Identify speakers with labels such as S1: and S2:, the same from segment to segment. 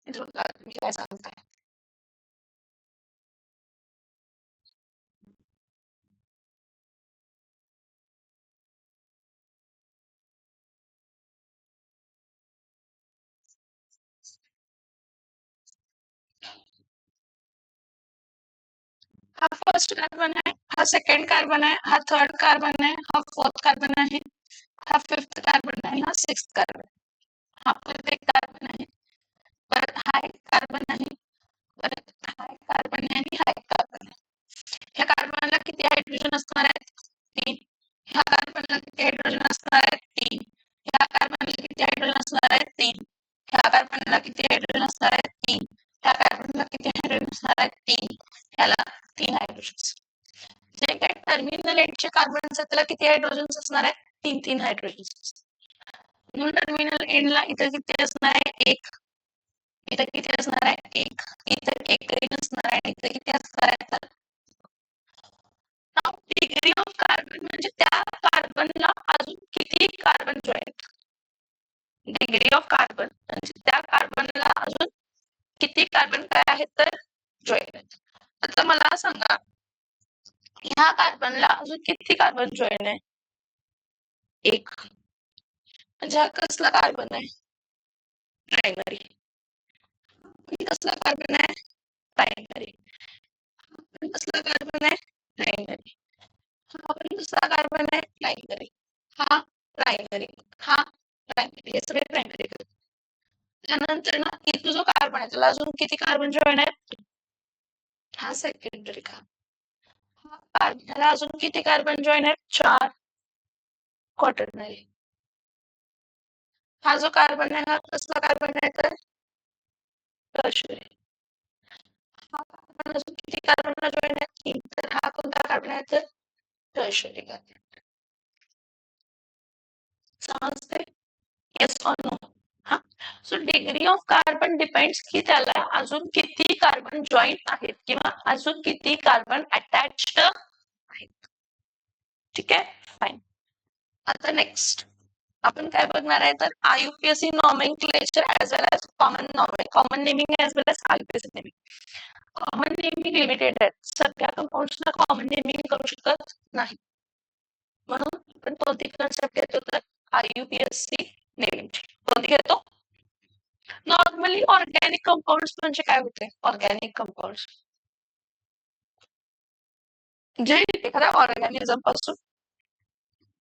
S1: तुम्ही काय सांगताय? हा फर्स्ट कार्बन आहे, हा सेकंड कार्बन आहे, हा थर्ड कार्बन आहे, हा फोर्थ कार्बन आहे, हा फिफ्थ कार्बन आहे, हा सिक्स्थ कार्बन. हा परत एक कार्बन आहे, परत हा एक कार्बन आहे, परत हा एक कार्बन आहे आणि हा एक कार्बन आहे. ह्या कार्बनला किती हायड्रोजन असणार आहेत? 3. ह्या कार्बनला किती हायड्रोजन असणार आहेत? 3. ह्या कार्बनला किती हायड्रोजन असणार आहेत? 3. ह्या कार्बनला किती हायड्रोजन असणार आहेत? 3. ह्या कार्बनला किती हायड्रोजन असणार आहेत? 3. ह्याला 3 हायड्रोजन. जे काही टर्मिनल एंडचे कार्बन असतात त्याला किती हायड्रोजन असणार आहेत? 3 हायड्रोजन. म्हणून टर्मिनल एंडला इथं किती असणार आहे? 1. इथं किती असणार आहे? 1. इथं एकही नसणार आहे. इथं किती असणार आहे? तर डिग्री ऑफ कार्बन म्हणजे त्या कार्बनला अजून किती carbon join. Degree of carbon म्हणजे त्या कार्बनला अजून किती कार्बन काय आहेत तर जॉईन आहेत. आता मला सांगा ह्या कार्बनला अजून किती कार्बन जॉईन आहे? 1. म्हणजे हा कसला कार्बन आहे? प्रायमरी. कसला कार्बन आहे? प्रायमरी. कसला कार्बन आहे? प्रायमरी. हा पण दुसरा कार्बन आहे? प्रायमरी. हा प्रायमरी. हा प्रायमरी. हे सगळे प्रायमरी. त्यानंतर ना इथं जो कार्बन आहे त्याला अजून किती कार्बन जॉईन आहे? हा सेकंडरी कार्बन. त्याला अजून किती कार्बन जॉईन आहेत? 4. क्वाटर्नरी. हा जो कार्बन आहे हा कसला कार्बन आहे तर टर्शरी. हा कार्बन अजून किती कार्बनला जॉईन आहे? 3. तर हा कोणता कार्बन आहे तर टर्शरी कार्बन. समजते? Yes or no? हा. So degree of carbon depends की त्याला अजून किती कार्बन जॉईन आहेत किंवा अजून किती कार्बन अटॅच्ड आहेत. ठीक आहे, फाईन. आता नेक्स्ट आपण काय बघणार आहे तर IUPAC nomenclature as well as common naming as well as IUPAC naming. Common naming limited आहे, सगळ्या कंपाऊंड्सला कॉमन नेमिंग करू शकत नाही. म्हणून आपण कोणती कन्सेप्ट घेतो तर आयुपीएससी नेमिंग. कोणती घेतो? नॉर्मली ऑर्गॅनिक कंपाऊंड्स म्हणजे काय होते? ऑर्गॅनिक कंपाऊंड्स जे एखाद्या ऑर्गॅनिझम पासून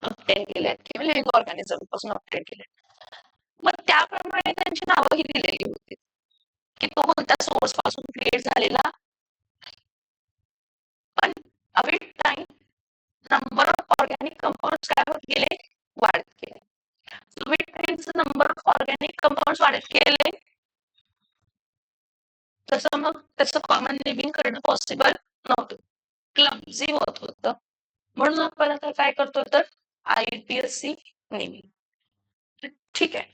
S1: ऑब्टेन केले किंवा लिव्हिंग ऑर्गॅनिझम पासून ऑब्टेन केले. मग त्याप्रमाणे त्यांची नावंही दिलेली होती की तो कोणत्या सोर्स पासून क्रिएट झालेला. पण with time number of organic compounds काय होत गेले? वाढत गेले. With time number of organic compounds वाढत गेले तसं मग त्याचं कॉमन नेमिंग करणं पॉसिबल नव्हतं, क्लमझी होत होतं. म्हणून आपण आता काय करतो तर आयपीएससी नेमिंग. ठीक आहे,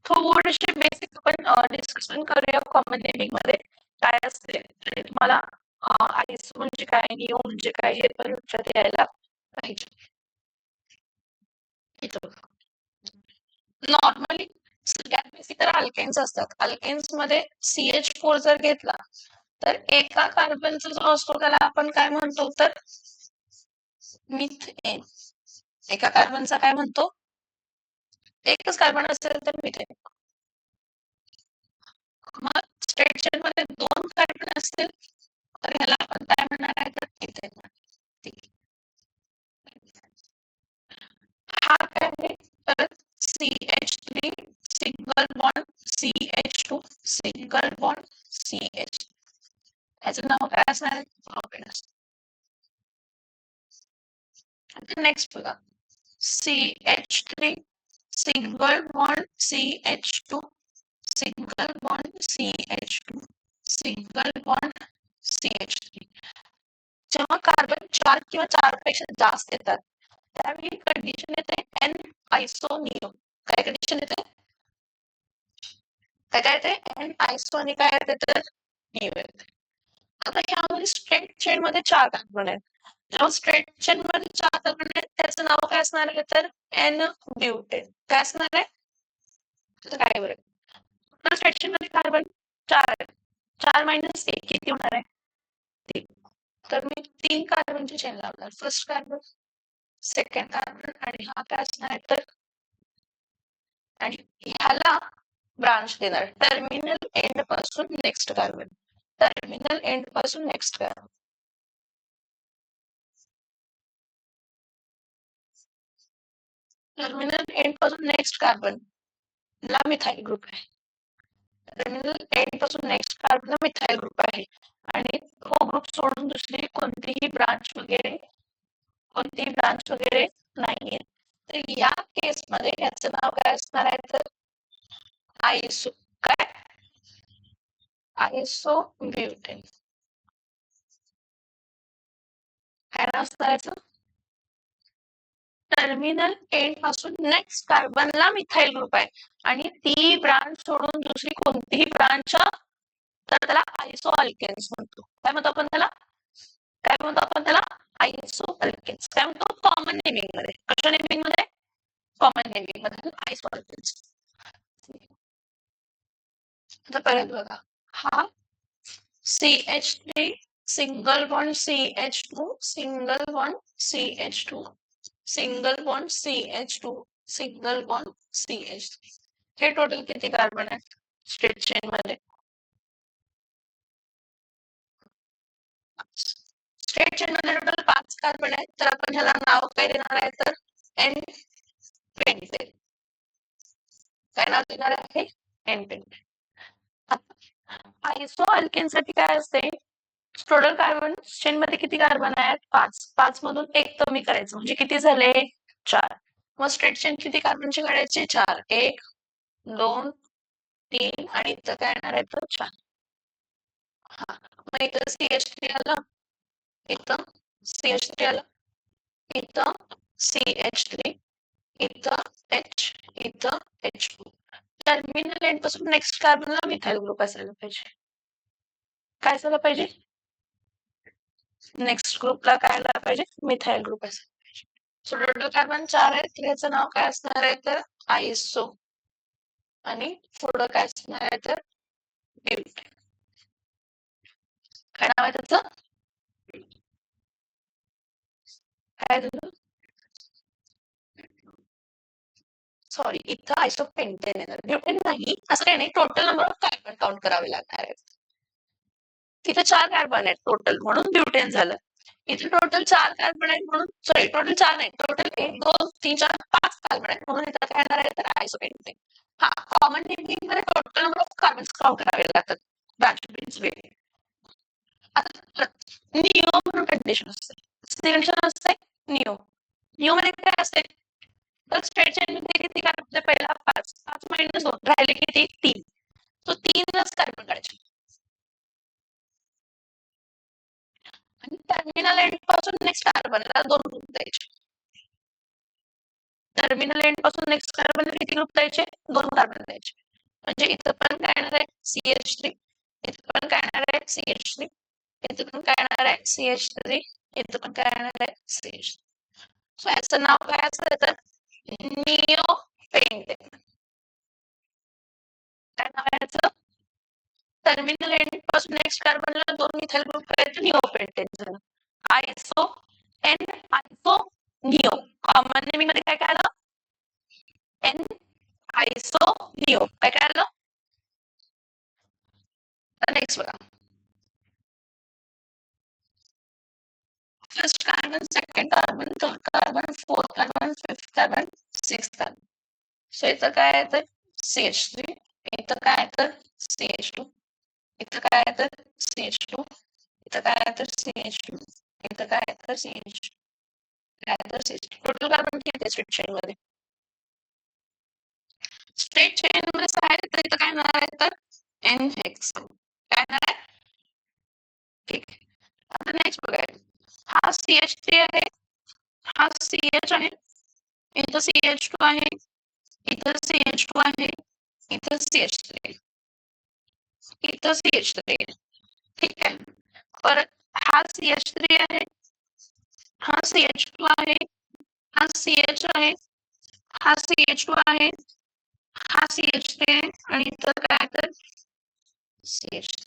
S1: थोडेसे बेसिक आपण डिस्कशन करूया कॉमन नेमिंग मध्ये काय असते. तुम्हाला आयस म्हणजे काय, निओ म्हणजे काय हे पण लक्षात यायला पाहिजे. नॉर्मली सगळ्यात बेसिक तर अल्केन्स असतात. अल्केन्स मध्ये CH4 जर घेतला तर एका कार्बनचा जो असतो त्याला आपण काय म्हणतो तर मिथेन. एका कार्बनचा काय म्हणतो? एकच कार्बन असेल तर मिथेन. मग स्ट्रेट चेन मध्ये 2 कार्बन असतील तर ह्याला आपण काय म्हणणार आहे तर मिथेन. हा काय आहे तर CH3 single bond CH2 single bond CH. याचं नाव काय असणार आहे? प्रोपेन. आता नेक्स्ट बघा CH3 single bond CH2 single bond CH2 single bond CH3. जेव्हा कार्बन 4 किंवा 4 पेक्षा जास्त येतात त्यावेळी कंडिशन येते एन आयसोनियो. काय कंडिशन येते? काय येते? एन आयसो आणि काय येते तर निओ येते. आता ह्यामध्ये स्ट्रेट चेन मध्ये 4 कार्बन आहेत. जेव्हा स्ट्रेट चेन मध्ये 4 कार्बन आहेत त्याचं नाव काय असणार आहे तर एन ब्युटेन. काय असणार आहे? काय बरं स्ट्रेट चेन मध्ये कार्बन 4 आहेत. 4 मायनस 1 किती होणार आहे? 3. तर मी 3 कार्बनची चेन लावणार. फर्स्ट कार्बन, सेकंड कार्बन आणि हा काय असणार आहे तर आणि ह्याला ब्रांच देणार. टर्मिनल एंड पासून नेक्स्ट कार्बन. टर्मिनल एंड पासून नेक्स्ट कार्बन. टर्मिनल एंड पासून नेक्स्ट कार्बन ला मिथाइल ग्रुप आहे. टर्मिनल एंड पासून नेक्स्ट कार्बन ला मिथाइल ग्रुप आहे आणि हो ग्रुप सोडून दुसरी कोणतीही ब्रांच वगैरे नाहीये. तर या केस मध्ये याचं नाव काय असणार आहे तर आयसो काय आयसोब्युटेन. काय नाव असणार याचं? टर्मिनल एंड पासून नेक्स्ट कार्बनला मिथाइल ग्रुप आहे आणि ती ब्रांच सोडून दुसरी कोणतीही ब्रांच तर त्याला आयसो अल्केन्स म्हणतो. काय म्हणतो आपण त्याला? आयसो अल्केन्स. काय म्हणतो? कॉमन नेमिंग मध्ये. कशा नेमिंग मध्ये? कॉमन नेमिंग मध्ये आयसो अल्केन्स. आता परत बघा, हा CH3 single bond CH2 single bond CH2 single bond CH2 single bond CH3. हे टोटल किती कार्बन आहेत स्ट्रेट चेन मध्ये? स्ट्रेट चेन मध्ये टोटल 5 कार्बन आहेत. तर आपण ह्याला नाव काय देणार आहे तर एन पेंटेन. काय नाव देणार आहे? N pentane. आयसो अल्केन साठी काय असते? टोटल कार्बन चेन मध्ये किती कार्बन आहेत? 5. 5 मधून एक कमी करायचं म्हणजे किती झाले? 4. मग स्ट्रेट चेन किती कार्बनचे काढायचे? 4. 1 2 3 आणि इथं काय येणार आहे तर 4. हा मग इथं CH3 आलं, इथं CH3 आलं, इथं CH3, इथं H, इथं H2. टर्मिनल एंड पासून नेक्स्ट कार्बनला मिथाइल ग्रुप असायला पाहिजे. काय असायला पाहिजे? नेक्स्ट ग्रुपला काय आला पाहिजे? मिथाइल ग्रुप असायला पाहिजे. सो टोटल कार्बन 4 आहेत. तर याचं नाव काय असणार आहे तर आयसो आणि पुढं काय असणार आहे तर ब्युटेन. काय नाव आहे त्याचं? काय झालं? सॉरी, इथं आयसोपेंटेन येणार, ब्युटेन नाही. असं काही नाही, total number of carbon count करावे लागणार आहेत. तिथे 4 कार्बन आहेत टोटल म्हणून ब्युटेन झालं. इथे टोटल 4 कार्बन आहेत म्हणून सॉरी टोटल 4 नाही, टोटल 1 2 3 4 5 कार्बन आहेत म्हणून इथं काय येणार आहे तर आयसोपेंटेन. हा कॉमन नेमिंग मध्ये total number of carbon count करावे लागतात. ब्रँच वे आता निओ म्हणून कंडिशन असते. कंडिशन असते निओ. निओ मध्ये काय असते तर स्ट्रेट चेन मध्ये किती कार्बन? पहिला 5 5 मायनस 2 राहिले किती? 3. तो 3च कार्बन काढायचे आणि टर्मिनल एंड पासून नेक्स्ट कार्बनला 2 ग्रुप द्यायचे. टर्मिनल एंड पासून नेक्स्ट कार्बनला किती ग्रुप द्यायचे? 2 कार्बन द्यायचे. म्हणजे इथं पण काय येणार आहे CH3, इथं पण काय येणार आहे CH3, इथं पण काय येणार आहे CH3, इथं पण काय येणार आहे CH3. सो याचं नाव काय असतं तर निओपेंटेन. काय नाव आहे याचं? टर्मिनल एंड पासून नेक्स्ट कार्बनला 2 मिथाइल ग्रुप करायचे, निओपेंटेन झालं. Iso n iso neo. Common naming मध्ये काय काय आलं? N iso neo. काय काय आलं? नेक्स्ट बघा, first carbon, second carbon, third carbon, fourth carbon, fifth carbon, sixth carbon. So इथं काय आहे तर CH3, इथं काय आहे तर CH2, इथं काय आहे तर CH2, इथं काय आहे तर CH2, इथं काय आहे तर CH2, काय तर CH2. टोटल कार्बन किती आहे स्ट्रेट चेन मध्ये? स्ट्रेट चेन मध्ये काय आहे तर इथं काय येणार आहे तर N हेक्सेन. काय येणार आहे? ठीक आहे. आता नेक्स्ट बघायचं, हा CH3 आहे, हा CH आहे, इथं CH2 आहे, इथं CH2 आहे, इथं CH3 आहे, इथं CH3 आहे. ठीक आहे. परत हा CH3 आहे, हा CH2 आहे, हा CH आहे, हा CH2 आहे, हा CH3 आहे आणि इथं काय तर CH.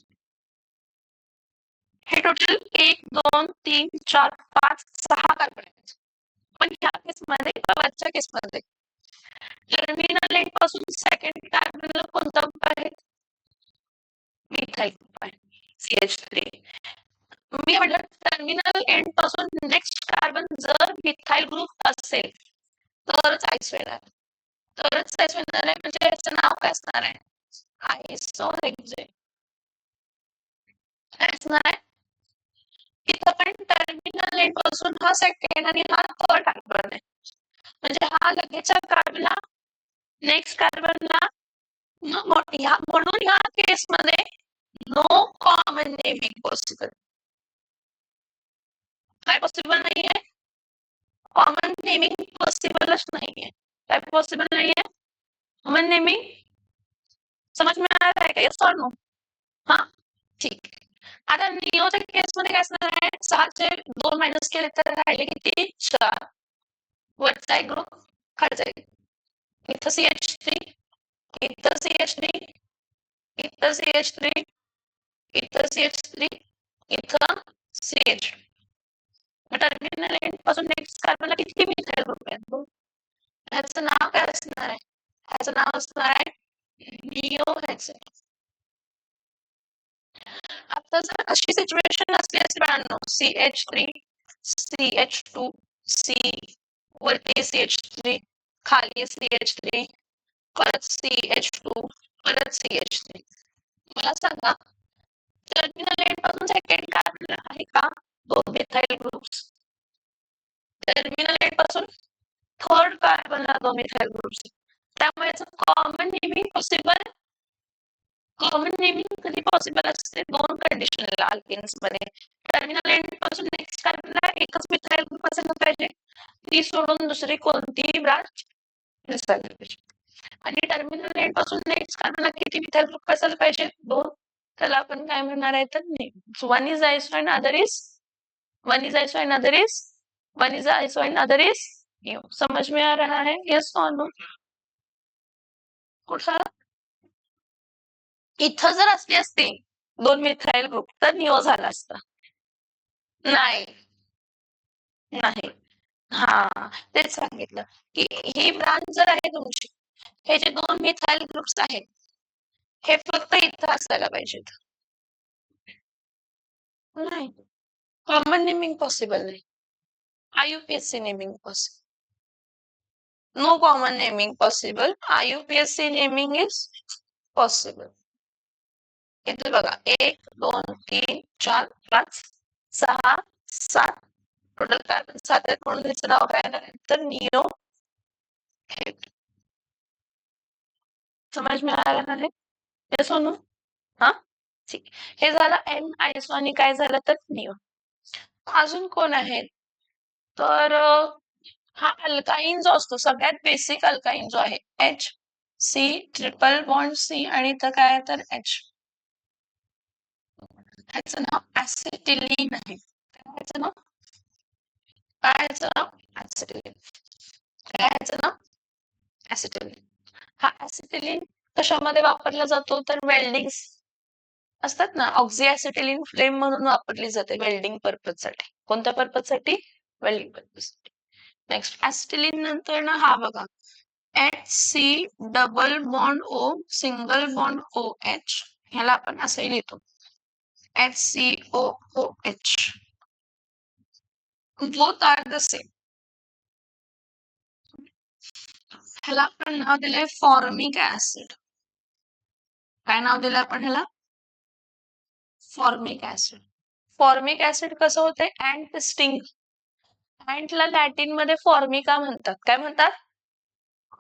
S1: हे टोटल 1 2 3 4 5 6 कार्बन आहेत. पण ह्या केसमध्ये किंवा वरच्या केसमध्ये टर्मिनल एंड पासून सेकंड कार्बनला कोणता ग्रुप आहे? मिथाइल ग्रुप आहे, CH3. मी म्हटलं टर्मिनल एंड पासून नेक्स्ट कार्बन जर मिथाइल ग्रुप असेल तरच आयसो येणार. तरच आयसो येणार आहे, म्हणजे याचं नाव काय असणार आहे? आयसोहेक्झेन. काय असणार आहे? इथं पण टर्मिनल एंड पासून हा सेकंड आणि हा थर्ड कार्बन आहे, म्हणजे हा लगेचच्या कार्बनला नेक्स्ट कार्बनला म्हणून ह्या केसमध्ये नो कॉमन नेमिंग पॉसिबल. काय पॉसिबल नाहीये? कॉमन नेमिंग पॉसिबलच नाहीये. काय पॉसिबल नाहीये? Common naming. समझ में आ रहा है का? यस और नो? हाँ, ठीक आहे. आता निओच्या केसमध्ये काय असणार आहे? 6चे 2 मायनस केले तर राहिले किती? 4. वरचा एक ग्रुप खालचा एक. इथं CH3, इथं CH3, इथं CH3, इथं CH3, इथं CH. टर्मिनल एंड पासून नेक्स्ट कार्बनला किती मिथाइल ग्रुप आहेत? ह्याचं नाव काय असणार आहे? ह्याचं नाव असणार आहे निओहेक्सेन. आता जर अशी सिच्युएशन असली असती बाळांनो, CH3, CH2, C वरती CH3, खाली CH3, परत CH2, परत CH3. मला सांगा टर्मिनल एंड पासून सेकंड कार्बन आहे का 2 मिथाइल ग्रुप्स? टर्मिनल एंड पासून थर्ड कार्बनला 2 मिथाइल ग्रुप्स. त्यामुळे याचं common naming possible. Common naming कधी पॉसिबल असते? 2 कंडिशनला अल्केन्स मध्ये. टर्मिनल एंड पासून नेक्स्ट कार्बनला एकच मिथाइल ग्रुप असायला पाहिजे, ती सोडून दुसरी कोणतीही ब्रांच नसायला पाहिजे. आणि टर्मिनल एंड पासून नेक्स्ट कार्बनला किती मिथाइल ग्रुप असायला पाहिजे? 2. त्याला आपण काय म्हणणार आहे तर one is iso and other is one is iso and other is one is iso and other is neo. समझ में आ रहा है? यस और नो? कुठं इथं जर असली असती 2 मिथाइल ग्रुप तर निओ झाला असता. नाही नाही, हा तेच सांगितलं की ही ब्रांच जर आहे तुमची, हे जे 2 मिथाइल ग्रुप्स आहेत हे फक्त इथं असायला पाहिजेत. नाही, कॉमन नेमिंग पॉसिबल नाही. IUPAC naming possible. No common naming possible. IUPAC naming is possible. इथे बघा 1 2 3 4 5 6 7 टोटल कार्बन 7 आहेत, म्हणून त्याचं नाव काय आहे तर निओ. समझ में आ रहा है? हे सोनू हा ठीक. हे झालं एन आयसो आणि काय झालं तर निओ. अजून कोण आहे तर हा अल्काईन जो असतो सगळ्यात बेसिक अल्काईन जो आहे H C triple bond C आणि इथं काय तर H. ह्याचं नाव ऍसिटिलीन आहे. ह्याचं नाव काय? ह्याचं नाव ऍसिटिलीन. काय ह्याचं नाव ऍसिटिलीन. हा ऍसिटिलीन कशामध्ये वापरला जातो तर वेल्डिंग असतात ना, ऑक्झी ऍसिटिलीन फ्लेम म्हणून वापरली जाते वेल्डिंग पर्पज साठी. कोणत्या पर्पज साठी? वेल्डिंग पर्पज साठी. नेक्स्ट ऍसिटिलीन नंतर ना हा बघा HC double bond O single bond OH, ह्याला आपण असंही लिहितो HCOOH. Both are the same. ह्याला आपण नाव दिलंय फॉर्मिक ऍसिड. काय नाव दिलं आपण ह्याला? Formic acid. फॉर्मिक ऍसिड कसं होतंय? Ant sting. अँटला लॅटिन मध्ये फॉर्मिका म्हणतात. काय म्हणतात?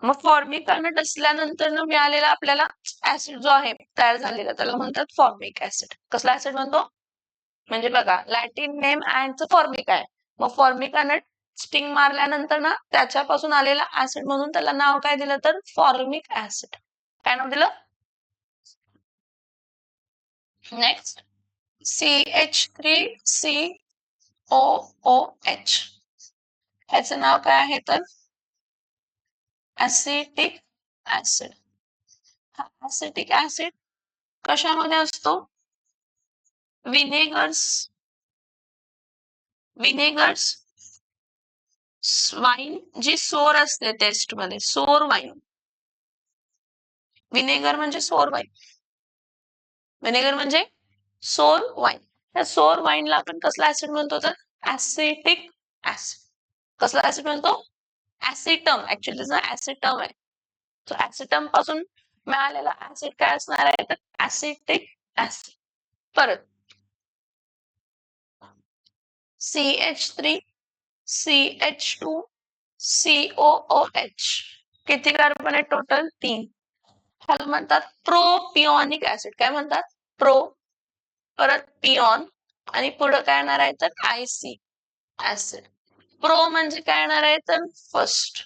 S1: मग फॉर्मिका असल्यानंतर मिळालेला आपल्याला ऍसिड जो आहे तयार झालेला त्याला म्हणतात फॉर्मिक ऍसिड. कसला ऍसिड म्हणतो? म्हणजे बघा लॅटिन नेम अँटचं फॉर्मिका आहे, मग फॉर्मिका नट स्टिंग मारल्यानंतर ना त्याच्यापासून आलेला ऍसिड म्हणून त्याला नाव काय दिलं तर फॉर्मिक ऍसिड. काय नाव दिलं? Next CH3COOH. ह्याचं नाव काय आहे तर ऍसिटिक ऍसिड. हा ऍसिटिक ऍसिड कशामध्ये असतो? विनेगर्स वाईन जी सोर असते टेस्ट मध्ये, सोर वाईन. विनेगर म्हणजे सोर वाईन. विनेगर म्हणजे सोर वाईन. त्या सोर वाईनला आपण कसला ऍसिड म्हणतो? तर ऍसिटिक ऍसिड. कसला ऍसिड म्हणतो? ऍसिटम. ऍक्च्युअली ऍसिटम आहे. सो ऍसिटम पासून मिळालेला ऍसिड काय असणार आहे? तर ऍसिटिक ऍसिड. परत CH3 CH2 COOH. किती कार्बन आहे टोटल? 3. ह्याला म्हणतात प्रोपिओनिक ऍसिड. काय म्हणतात? प्रो, परत पिओन, आणि पुढे काय येणार आहे? तर आयसी ऍसिड. प्रो म्हणजे काय येणार आहे? तर फर्स्ट.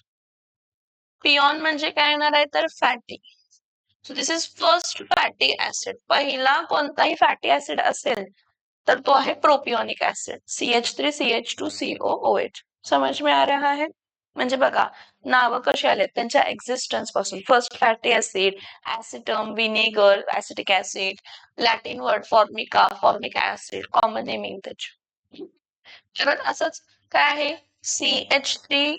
S1: पिओन म्हणजे काय येणार आहे? तर fatty. So this is first fatty acid. पहिला कोणताही फॅटी ऍसिड असेल तर तो आहे प्रोपिओनिक ऍसिड. CH3 CH2 COOH. समज में आ रहा है? म्हणजे बघा, नावं कशी आलेत त्यांच्या एक्झिस्टन्स पासून. First fatty acid, acetum, vinegar, acetic acid, Latin word formica, formic acid, common naming त्याची. परत असंच काय आहे? CH3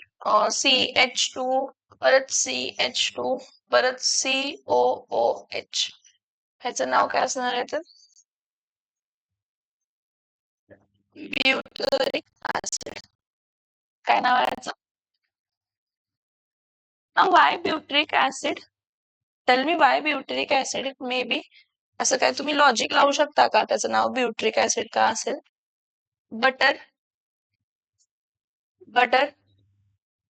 S1: CH2 परत CH2 परत COOH. ह्याचं नाव काय असणार आहे? तर ब्युटरिक ऍसिड. काय नाव आहे याचं? Why butyric acid? Tell me why butyric acid? May be असं काय तुम्ही लॉजिक लावू शकता का त्याचं नाव ब्युटरिक ऍसिड का असेल? Butter, butter,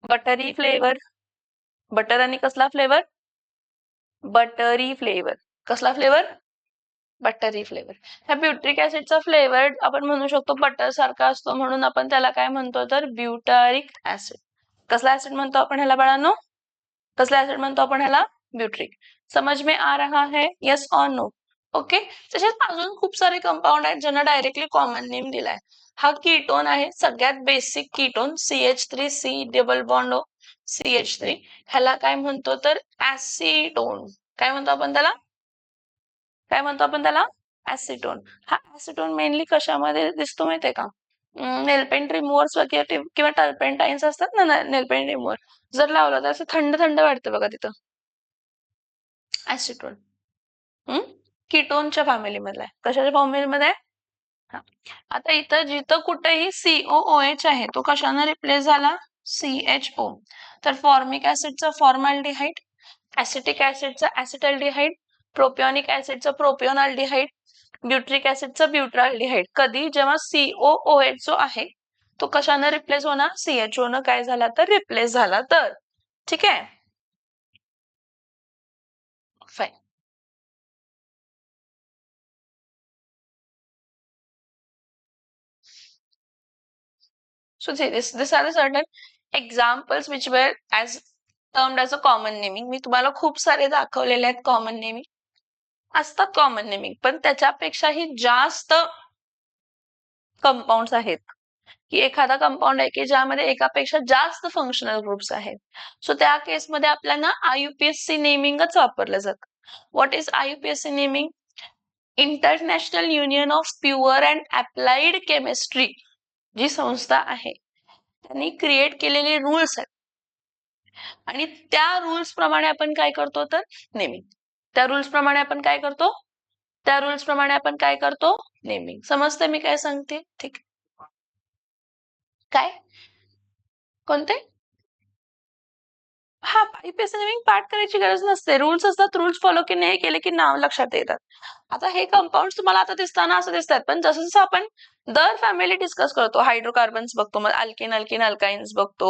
S1: buttery flavour. Butter आणि कसला फ्लेवर? Buttery flavour. कसला फ्लेवर? Buttery flavour. ह्या ब्युटरिक ऍसिडचा फ्लेवर आपण म्हणू शकतो बटर सारखा असतो, म्हणून आपण त्याला काय म्हणतो? तर ब्युटारिक ऍसिड. कसला ऍसिड म्हणतो आपण ह्याला बाळांनो? कसला ऍसिड म्हणतो आपण ह्याला? ब्युटरिक. समज में आ रहा है? Yes or no? ओके. तसेच अजून खूप सारे कंपाऊंड आहेत ज्यांना डायरेक्टली कॉमन नेम दिलाय. हा कीटोन आहे, सगळ्यात basic ketone. CH3C double bond CH3. ह्याला काय म्हणतो? तर ऍसिटोन. काय म्हणतो आपण त्याला? काय म्हणतो आपण त्याला? ऍसिटोन. हा ऍसिटोन मेनली कशामध्ये दिसतो माहितीये का? नेलपेंट रिमूव्हर्स वगैरे किंवा टर्पेंटाईन्स असतात ना नेलपेंट रिमूव्हर, जर लावलं तर असं थंड थंड वाटतं बघा तिथं. ऍसिटोन कीटोनच्या फॅमिलीमधला आहे. कशाच्या फॅमिलीमध्ये आहे? हा. आता इथं जिथं कुठेही COOH आहे तो कशाने रिप्लेस झाला? CHO. तर फॉर्मिक ऍसिडचा फॉर्मॅल्डिहाइड, ऍसिटिक ऍसिडचा ऍसिटल्डिहाइड, प्रोपिओनिक ऍसिडचा प्रोपिओनल्डिहाइड, ब्युट्रिक ऍसिडचा ब्युट्राल्डिहाइड. कधी? जेव्हा COOH जो आहे तो कशाने रिप्लेस होणार? CHO न काय झाला? तर रिप्लेस झाला तर. ठीक आहे, fine. So this are the certain examples which were as termed as a common naming. मी तुम्हाला खूप सारे दाखवलेले आहेत कॉमन नेमिंग. असतात कॉमन नेमिंग, पण त्याच्यापेक्षाही जास्त कंपाऊंड्स आहेत, की एखादा कंपाऊंड आहे की ज्यामध्ये एकापेक्षा जास्त फंक्शनल ग्रुप्स आहेत. सो त्या केसमध्ये आपल्याला IUPAC नेमिंगच वापरलं जातं. What is IUPAC naming? International Union of Pure and Applied Chemistry जी संस्था आहे त्यांनी क्रिएट केलेले रूल्स आहेत, आणि त्या रूल्स प्रमाणे आपण काय करतो? तर नेमिंग. त्या रूल्स प्रमाणे आपण काय करतो? त्या रूल्स प्रमाणे आपण काय करतो? नेमिंग. समजते मी काय सांगते? ठीक. काय? कोणते? हा, IUPAC नेमिंग पाठ करायची गरज नसते. रूल्स असतात, रूल्स फॉलो नाही केले की नाव लक्षात येतात. आता हे कंपाऊंड तुम्हाला आता दिसताना असं दिसतात, पण जसं जसं आपण दर फॅमिली डिस्कस करतो, हायड्रोकार्बन्स बघतो, मग अल्केन अल्किन अल्काइन्स बघतो,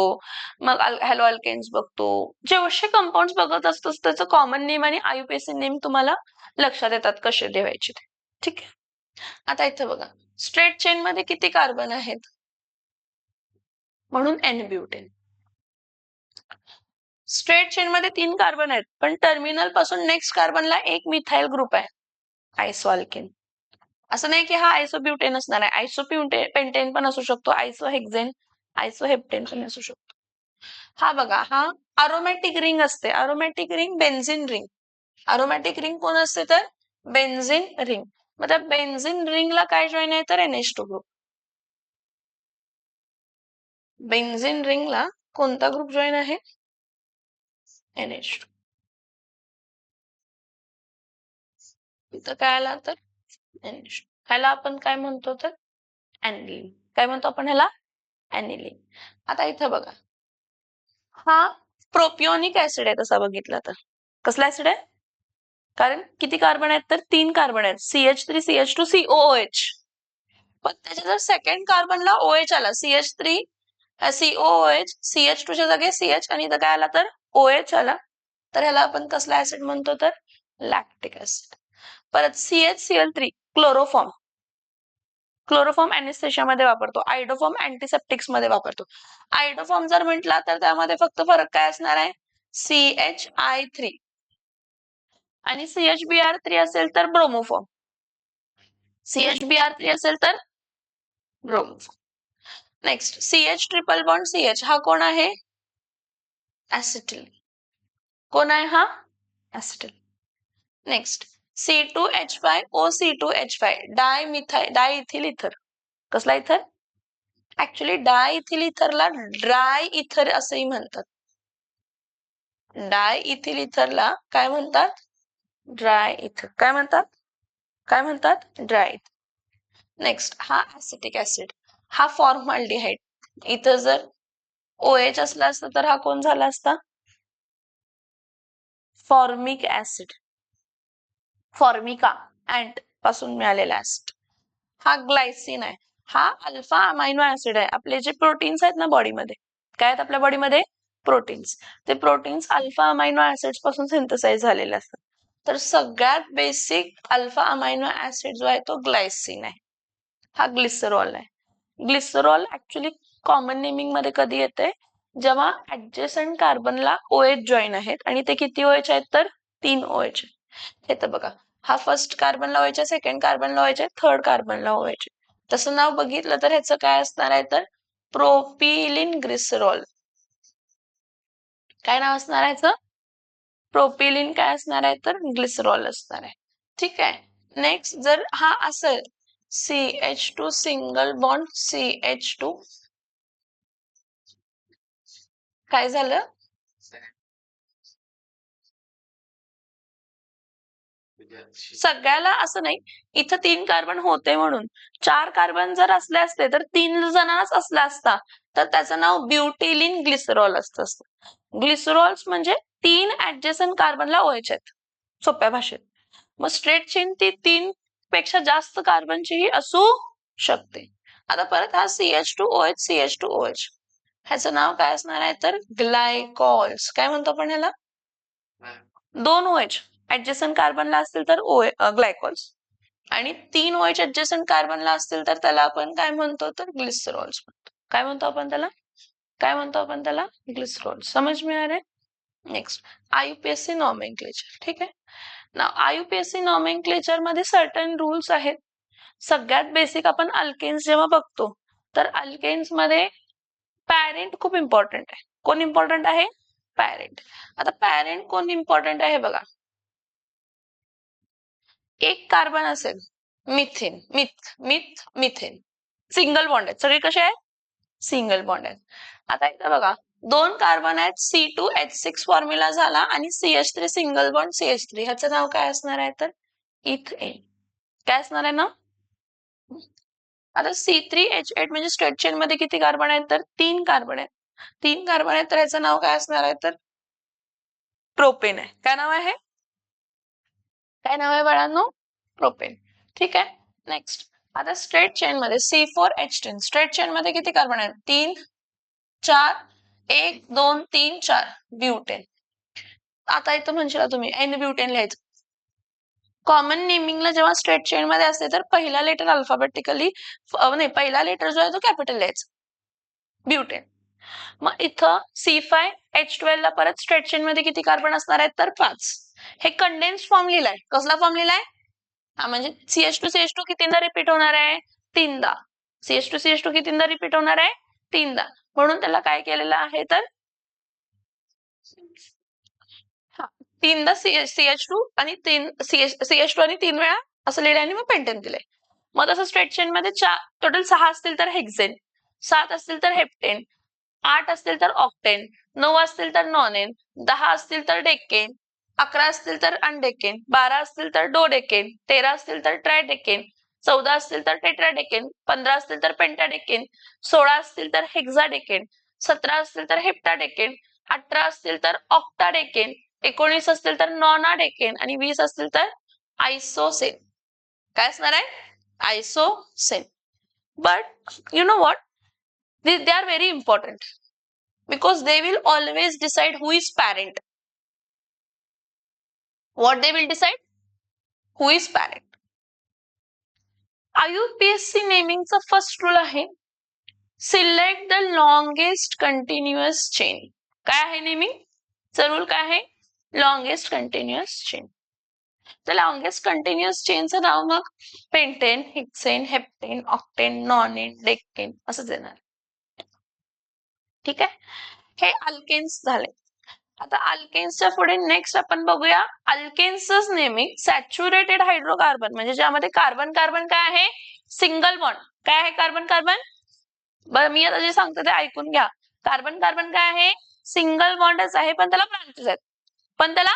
S1: मग हॅलो अल्केन्स बघतो, जेवढे कंपाऊंड बघत असतो त्याचं कॉमन नेम आणि IUPAC नेम तुम्हाला लक्षात येतात कसे ठेवायचे ते. ठीक आहे. आता इथं बघा, स्ट्रेट चेन मध्ये किती कार्बन आहेत? म्हणून N ब्युटेन. स्ट्रेट चेन मध्ये 3 कार्बन आहेत, पण टर्मिनल पासून नेक्स्ट कार्बनला एक मिथाइल ग्रुप आहे, आयसोअल्केन. असं नाही की हा आयसोब्युटेन असणार आहे, आयसोपेंटेन पण असू शकतो, आयसोहेक्झेन, आयसोहेप्टेन पण असू शकतो. हा बघा, हा अरोमॅटिक रिंग असते. Aromatic ring benzene ring. Aromatic ring कोण असते? तर बेन्झिन रिंग. मग त्या बेन्झिन रिंगला काय जॉईन आहे तर NH2 ग्रुप. बेन्झिन रिंगला कोणता ग्रुप जॉईन आहे? NH2. इथं काय आला तर NH2. ह्याला आपण काय म्हणतो तर ऍनिलीन. काय म्हणतो आपण ह्याला? ऍनिलीन. आता इथं बघा, हा प्रोपिओनिक ऍसिड आहे तसा बघितला तर. कसला ऍसिड आहे? कारण किती कार्बन आहेत तर 3 कार्बन आहेत. CH3 CH2 COOH. पण त्याच्या जर सेकंड कार्बनला OH आला, CH3 COOH, CH2 च्या जागी CH आणि इथं काय आला तर OH आला, तर ह्याला आपण कसला ऍसिड म्हणतो तर लॅक्टिक ऍसिड. परत CHCl3 क्लोरोफॉर्म. क्लोरोफॉर्म मध्ये वापरतो. आयडोफॉर्म अँटीसेप्टिक्स मध्ये वापरतो. आयडोफॉर्म जर म्हटला तर त्यामध्ये फक्त फरक काय असणार आहे? CHI3 आणि CHBr3 असेल तर ब्रोमोफॉर्म. CHBr3 असेल तर bromoform. Next CH triple bond CH हा कोण आहे? ऍसिटिल. कोण आहे हा? ऍसिटिल. नेक्स्ट C2H5OC2H5 डायइथिल इथर. कसला इथर? ऍक्च्युली डायइथिल इथरला ड्राय इथर असंही म्हणतात. डायइथिल इथरला काय म्हणतात? ड्राय इथर. काय म्हणतात? काय म्हणतात? ड्राय इथर. नेक्स्ट हा ऍसिटिक ऍसिड, हा फॉर्मल्डिहाइड. इथं जर OH असला असता तर हा कोण झाला असता? Formic acid. फॉर्मिका अँट पासून मिळालेला ऍसिड. हा ग्लायसिन आहे. हा अल्फा अमायनो ऍसिड आहे. आपले जे प्रोटीन्स आहेत ना बॉडीमध्ये, काय आहेत आपल्या बॉडीमध्ये? प्रोटीन्स. ते प्रोटीन्स अल्फा अमायनो ऍसिड पासून सिंथसाइज झालेले असतात. तर सगळ्यात बेसिक अल्फा अमायनो ऍसिड जो आहे तो ग्लायसिन आहे. हा ग्लिसरॉल आहे. ग्लिसरॉल ऍक्च्युली कॉमन नेमिंग मध्ये कधी येते? जेव्हा ऍडजसेंट कार्बनला OH जॉईन आहेत आणि ते किती OH आहेत तर 3 OH. हे तर बघा, हा फर्स्ट कार्बनला OH आहे, सेकंड कार्बनला OH आहे, थर्ड कार्बनला OH आहे. तसं नाव बघितलं तर ह्याचं काय असणार आहे तर प्रोपिलिन ग्लिसरॉल. काय नाव असणार आहे ह्याचं? प्रोपिलिन काय असणार आहे तर ग्लिसरॉल असणार आहे. ठीक आहे. नेक्स्ट जर हा असेल CH2 सिंगल बॉन्ड CH2, काय झालं? सगळ्याला असं नाही, इथं 3 कार्बन होते म्हणून. 4 कार्बन जर असले असते तर 3 जणांनाच असला असता तर त्याचं नाव ब्युटिलिन ग्लिसरॉल असतं. ग्लिसरॉल्स म्हणजे 3 ऍडजसेंट कार्बनला OH आहेत सोप्या भाषेत. मग स्ट्रेट चेन ती 3 पेक्षा जास्त कार्बनचीही असू शकते. आता परत हा CH2OH CH2OH, ह्याचं नाव काय असणार आहे तर ग्लायकॉल्स. काय म्हणतो आपण ह्याला? 2 OH ऍडजसेंट कार्बनला असतील तर ग्लायकॉल्स, आणि 3 OH ऍडजसेंट कार्बनला असतील तर त्याला आपण काय म्हणतो तर ग्लिसरॉल्स म्हणतो. काय म्हणतो आपण त्याला? काय म्हणतो आपण त्याला? ग्लिसरॉल. समज मिळणार आहे? Next IUPAC nomenclature. ठीक आहे ना. IUPAC नॉमेनक्लेचर मध्ये सर्टन रूल्स आहेत. सगळ्यात बेसिक आपण अल्केन्स जेव्हा बघतो तर अल्केन्स मध्ये पॅरेंट खूप इम्पॉर्टंट आहे. कोण इम्पॉर्टंट आहे? पॅरेंट. आता पॅरेंट कोण इम्पॉर्टंट आहे बघा. एक कार्बन असेल, मिथेन, मिथेन सिंगल बॉन्ड आहेत. सगळे कसे आहेत? सिंगल बॉन्ड आहेत. आता इथं बघा 2 कार्बन आहेत, C2H6 फॉर्म्युला झाला आणि CH3 सिंगल बॉन्ड CH3. ह्याचं नाव काय असणार आहे तर इथेन. काय असणार आहे ना? आता C3H8 म्हणजे स्ट्रेट चेन मध्ये किती कार्बन आहेत तर 3 कार्बन आहेत. 3 कार्बन आहेत तर ह्याचं नाव काय असणार आहे तर प्रोपेन आहे. काय नाव आहे? काय नाव आहे बाळांनो? प्रोपेन. ठीक आहे. नेक्स्ट आता स्ट्रेट चेन मध्ये C4H10. स्ट्रेट चेन मध्ये किती कार्बन आहेत? 3 4 1 2 3 4 ब्युटेन. आता इथं म्हणशीला तुम्ही N ब्युटेन लिहायचं. कॉमन नेमिंगला जेव्हा स्ट्रेट चेन मध्ये असते तर पहिला लेटर अल्फाबेटिकली नाही, पहिला लेटर जो आहे तो कॅपिटल लिहायचा, ब्युटेन. मग इथं C5H12 ला परत स्ट्रेट चेन मध्ये किती कार्बन असणार आहेत तर 5. हे कंडेन्स फॉर्म लिहिलाय. कसला फॉर्म लिहिलाय? हा म्हणजे CH2 कितींदा रिपीट होणार आहे? 3दा. CH2 कितींदा रिपीट होणार आहे? 3दा. म्हणून त्याला काय केलेलं आहे तर तीनदा CH2 आणि 3 वेळा असं लिहिलं आणि मग पेंटेन दिलंय. मग तसं स्ट्रेट चेन मध्ये टोटल 6 असतील तर हेक्सेन, 7 असतील तर हेप्टेन, 8 असतील तर ऑक्टेन, 9 असतील तर नॉनेन, 10 असतील तर डेकेन, 11 असतील तर अनडेकेन, 12 असतील तर डोडेकेन, 13 असतील तर ट्रायडेकेन, 14 असतील तर टेट्राडेकेन, 15 असतील तर पेंटाडेकेन, 16 असतील तर हेक्साडेकेन, 17 असतील तर हेप्टाडेकेन, 18 असतील तर ऑक्टाडेकेन, 19 असतील तर नॉनाडेकेन आणि 20 असतील तर आयसोसेन. काय असणार आहे? आयसोसेन. But you know what, they are very important because they will always decide who is parent. What they will decide? Who is parent. IUPAC नेमिंगचा फर्स्ट रूल आहे select the longest continuous chain. काय आहे नेमिंगचा rule? काय आहे? Longest continuous chain. तर longest continuous चेनचं नाव मग pentane, hexane, heptane, octane, nonane, decane असंच येणार. ठीक आहे. हे अल्केन्स झाले. आता अल्केन्सच्या पुढे नेक्स्ट आपण बघूया अल्केन्सच नेहमी सॅच्युरेटेड हायड्रोकार्बन म्हणजे ज्यामध्ये कार्बन कार्बन काय आहे? Single bond. काय आहे कार्बन कार्बन? बरं मी आता जे सांगतो ते ऐकून घ्या. कार्बन कार्बन काय आहे? सिंगल बॉन्डच आहे पण त्याला ब्रांचेस आहेत. पण त्याला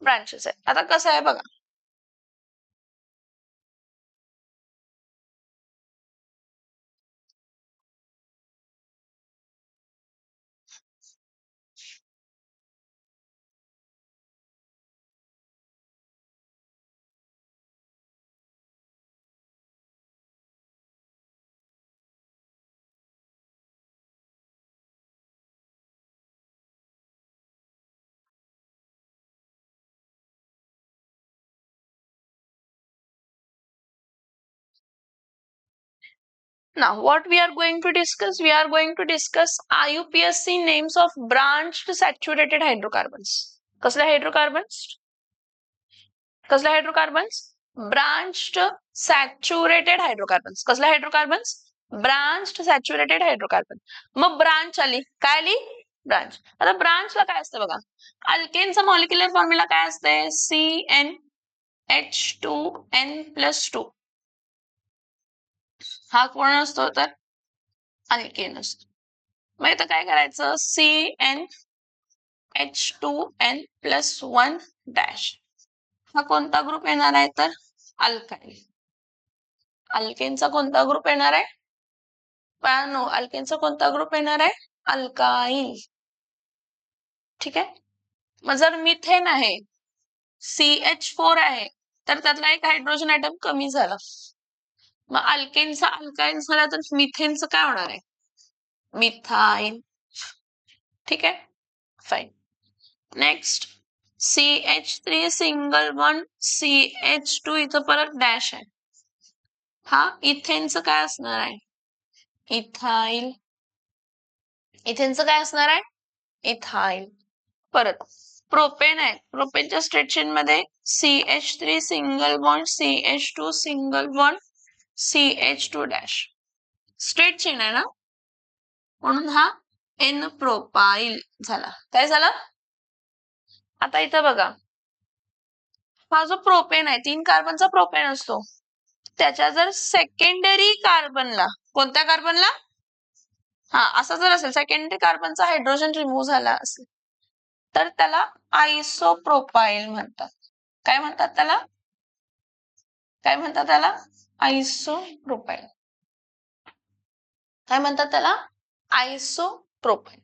S1: ब्रांचेस आहेत. आता कसं आहे बघा. Now, what we are going to discuss? We are going to discuss IUPAC names of branched saturated hydrocarbons. कसले हायड्रोकार्बन्स? कसले हायड्रोकार्बन्स? Branched saturated hydrocarbons. कसले हायड्रोकार्बन्स? Branched saturated hydrocarbon. मग ब्रांच आली. काय आली? ब्रांच. आता ब्रांचला काय असतं बघा. अल्केनचा मॉलिक्युलर फॉर्म्युला काय असते? CnH2n+2. हा कोण असतो तर अल्केन असतो. मग इथं काय करायचं? CnH2n+1 dash. हा कोणता ग्रुप येणार आहे तर अल्काईल. अल्केनचा कोणता ग्रुप येणार आहे? पानो अल्केनचा कोणता ग्रुप येणार आहे? अल्काईल. ठीक आहे. मग जर मिथेन आहे CH4 आहे तर त्यातला एक हायड्रोजन ऍटम कमी झाला. मग अल्केनचा अल्काईल झाला तर मिथेनचं काय होणार आहे? मिथाईल. ठीक आहे. Fine. Next CH3 single bond CH2 इथं परत डॅश आहे. हा इथेनचं काय असणार आहे? इथाईल. इथेनचं काय असणार आहे? इथाईल. परत प्रोपेन आहे. प्रोपेनच्या स्ट्रेट चेन मध्ये CH3 single bond CH2 single bond CH2 dash. Straight chain आहे ना म्हणून हा N प्रोपाईल झाला. काय झालं? आता इथं बघा. हा जो प्रोपेन आहे 3 कार्बनचा प्रोपेन असतो. त्याच्या जर सेकंडरी कार्बनला कोणत्या कार्बनला? हा असं जर असेल सेकंडरी कार्बनचा हायड्रोजन रिमूव्ह झाला असेल तर त्याला आयसोप्रोपाईल म्हणतात. काय म्हणतात त्याला? काय म्हणतात त्याला? आयसोप्रोपाईल. काय म्हणतात त्याला? आयसोप्रोपाईल.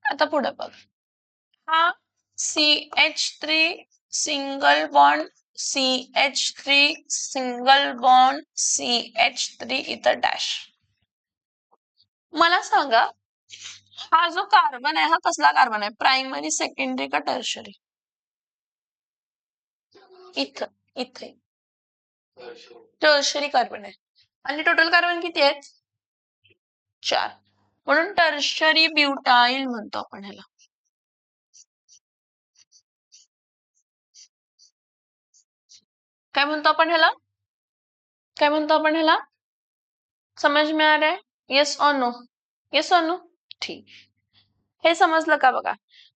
S1: आता पुढे बघ. हा CH3 single bond CH3 single bond CH3 इथं डॅश. मला सांगा हा जो कार्बन आहे हा कसला कार्बन आहे? प्रायमरी, सेकंडरी का टर्शरी? इथं इथे टर्शरी कार्बन आहे. आणि टोटल कार्बन किती आहेत? 4. म्हणून टर्शरी ब्युटाईल म्हणतो आपण ह्याला. काय म्हणतो आपण ह्याला? काय म्हणतो आपण ह्याला? समज में आ रहा है? येस और नो? येस और नो? ठीक. हे समजलं का बघा.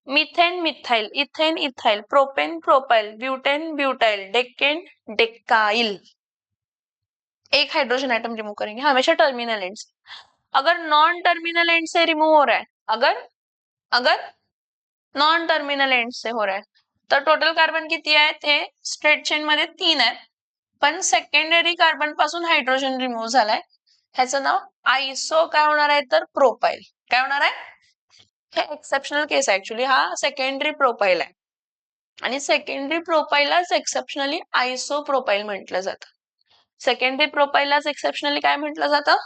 S1: Methane methyl, ethane ethyl, propane propyl, butane butyl, decane डेकाइल। एक हाइड्रोजन आइटम रिमूव करेंगे हमेशा टर्मिनल एंड से। अगर नॉन टर्मिनल एंड से रिमूव हो रहा है, अगर अगर नॉन टर्मिनल एंड से हो रहा है, तर टोटल कार्बन किती आहेत? हे स्ट्रेट चेन मध्ये 3 आहेत, पण सेकंडरी कार्बन पासून हायड्रोजन रिमूव्ह झालाय, ह्याचं नाव आयसो काय होणार आहे? तर प्रोपाइल. काय होणार आहे? हे एक्सेप्शनल केस आहे ऍक्च्युली, हा सेकंडरी प्रोपाइल आहे आणि सेकंडरी प्रोपाइललाच एक्सेप्शनली आयसो प्रोपाइल म्हटलं जातं. सेकंडरी प्रोपाइललाच एक्सेप्शनली काय म्हटलं जातं?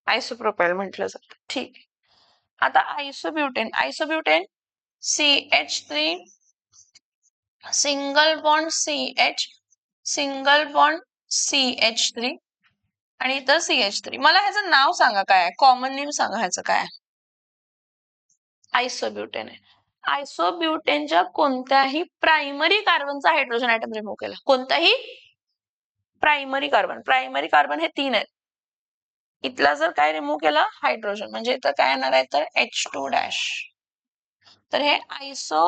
S1: आयसो प्रोपाइल म्हटलं जातं. ठीक आहे. आता आयसोब्युटेन, आयसोब्युटेन CH3 single bond CH, single bond CH3 आणि इथं CH3. मला ह्याचं नाव सांगा काय आहे, कॉमन नेम सांगा ह्याचं काय आहे. आयसोब्युटेन आहे. आयसोब्युटेनच्या कोणत्याही प्रायमरी कार्बनचा हायड्रोजन आयटम रिमूव्ह केला, कोणताही प्रायमरी कार्बन हे 3 आहेत. इथला जर काय रिमूव्ह केला? हायड्रोजन, म्हणजे इथं काय येणार आहे? तर H2 डॅश. तर हे आयसो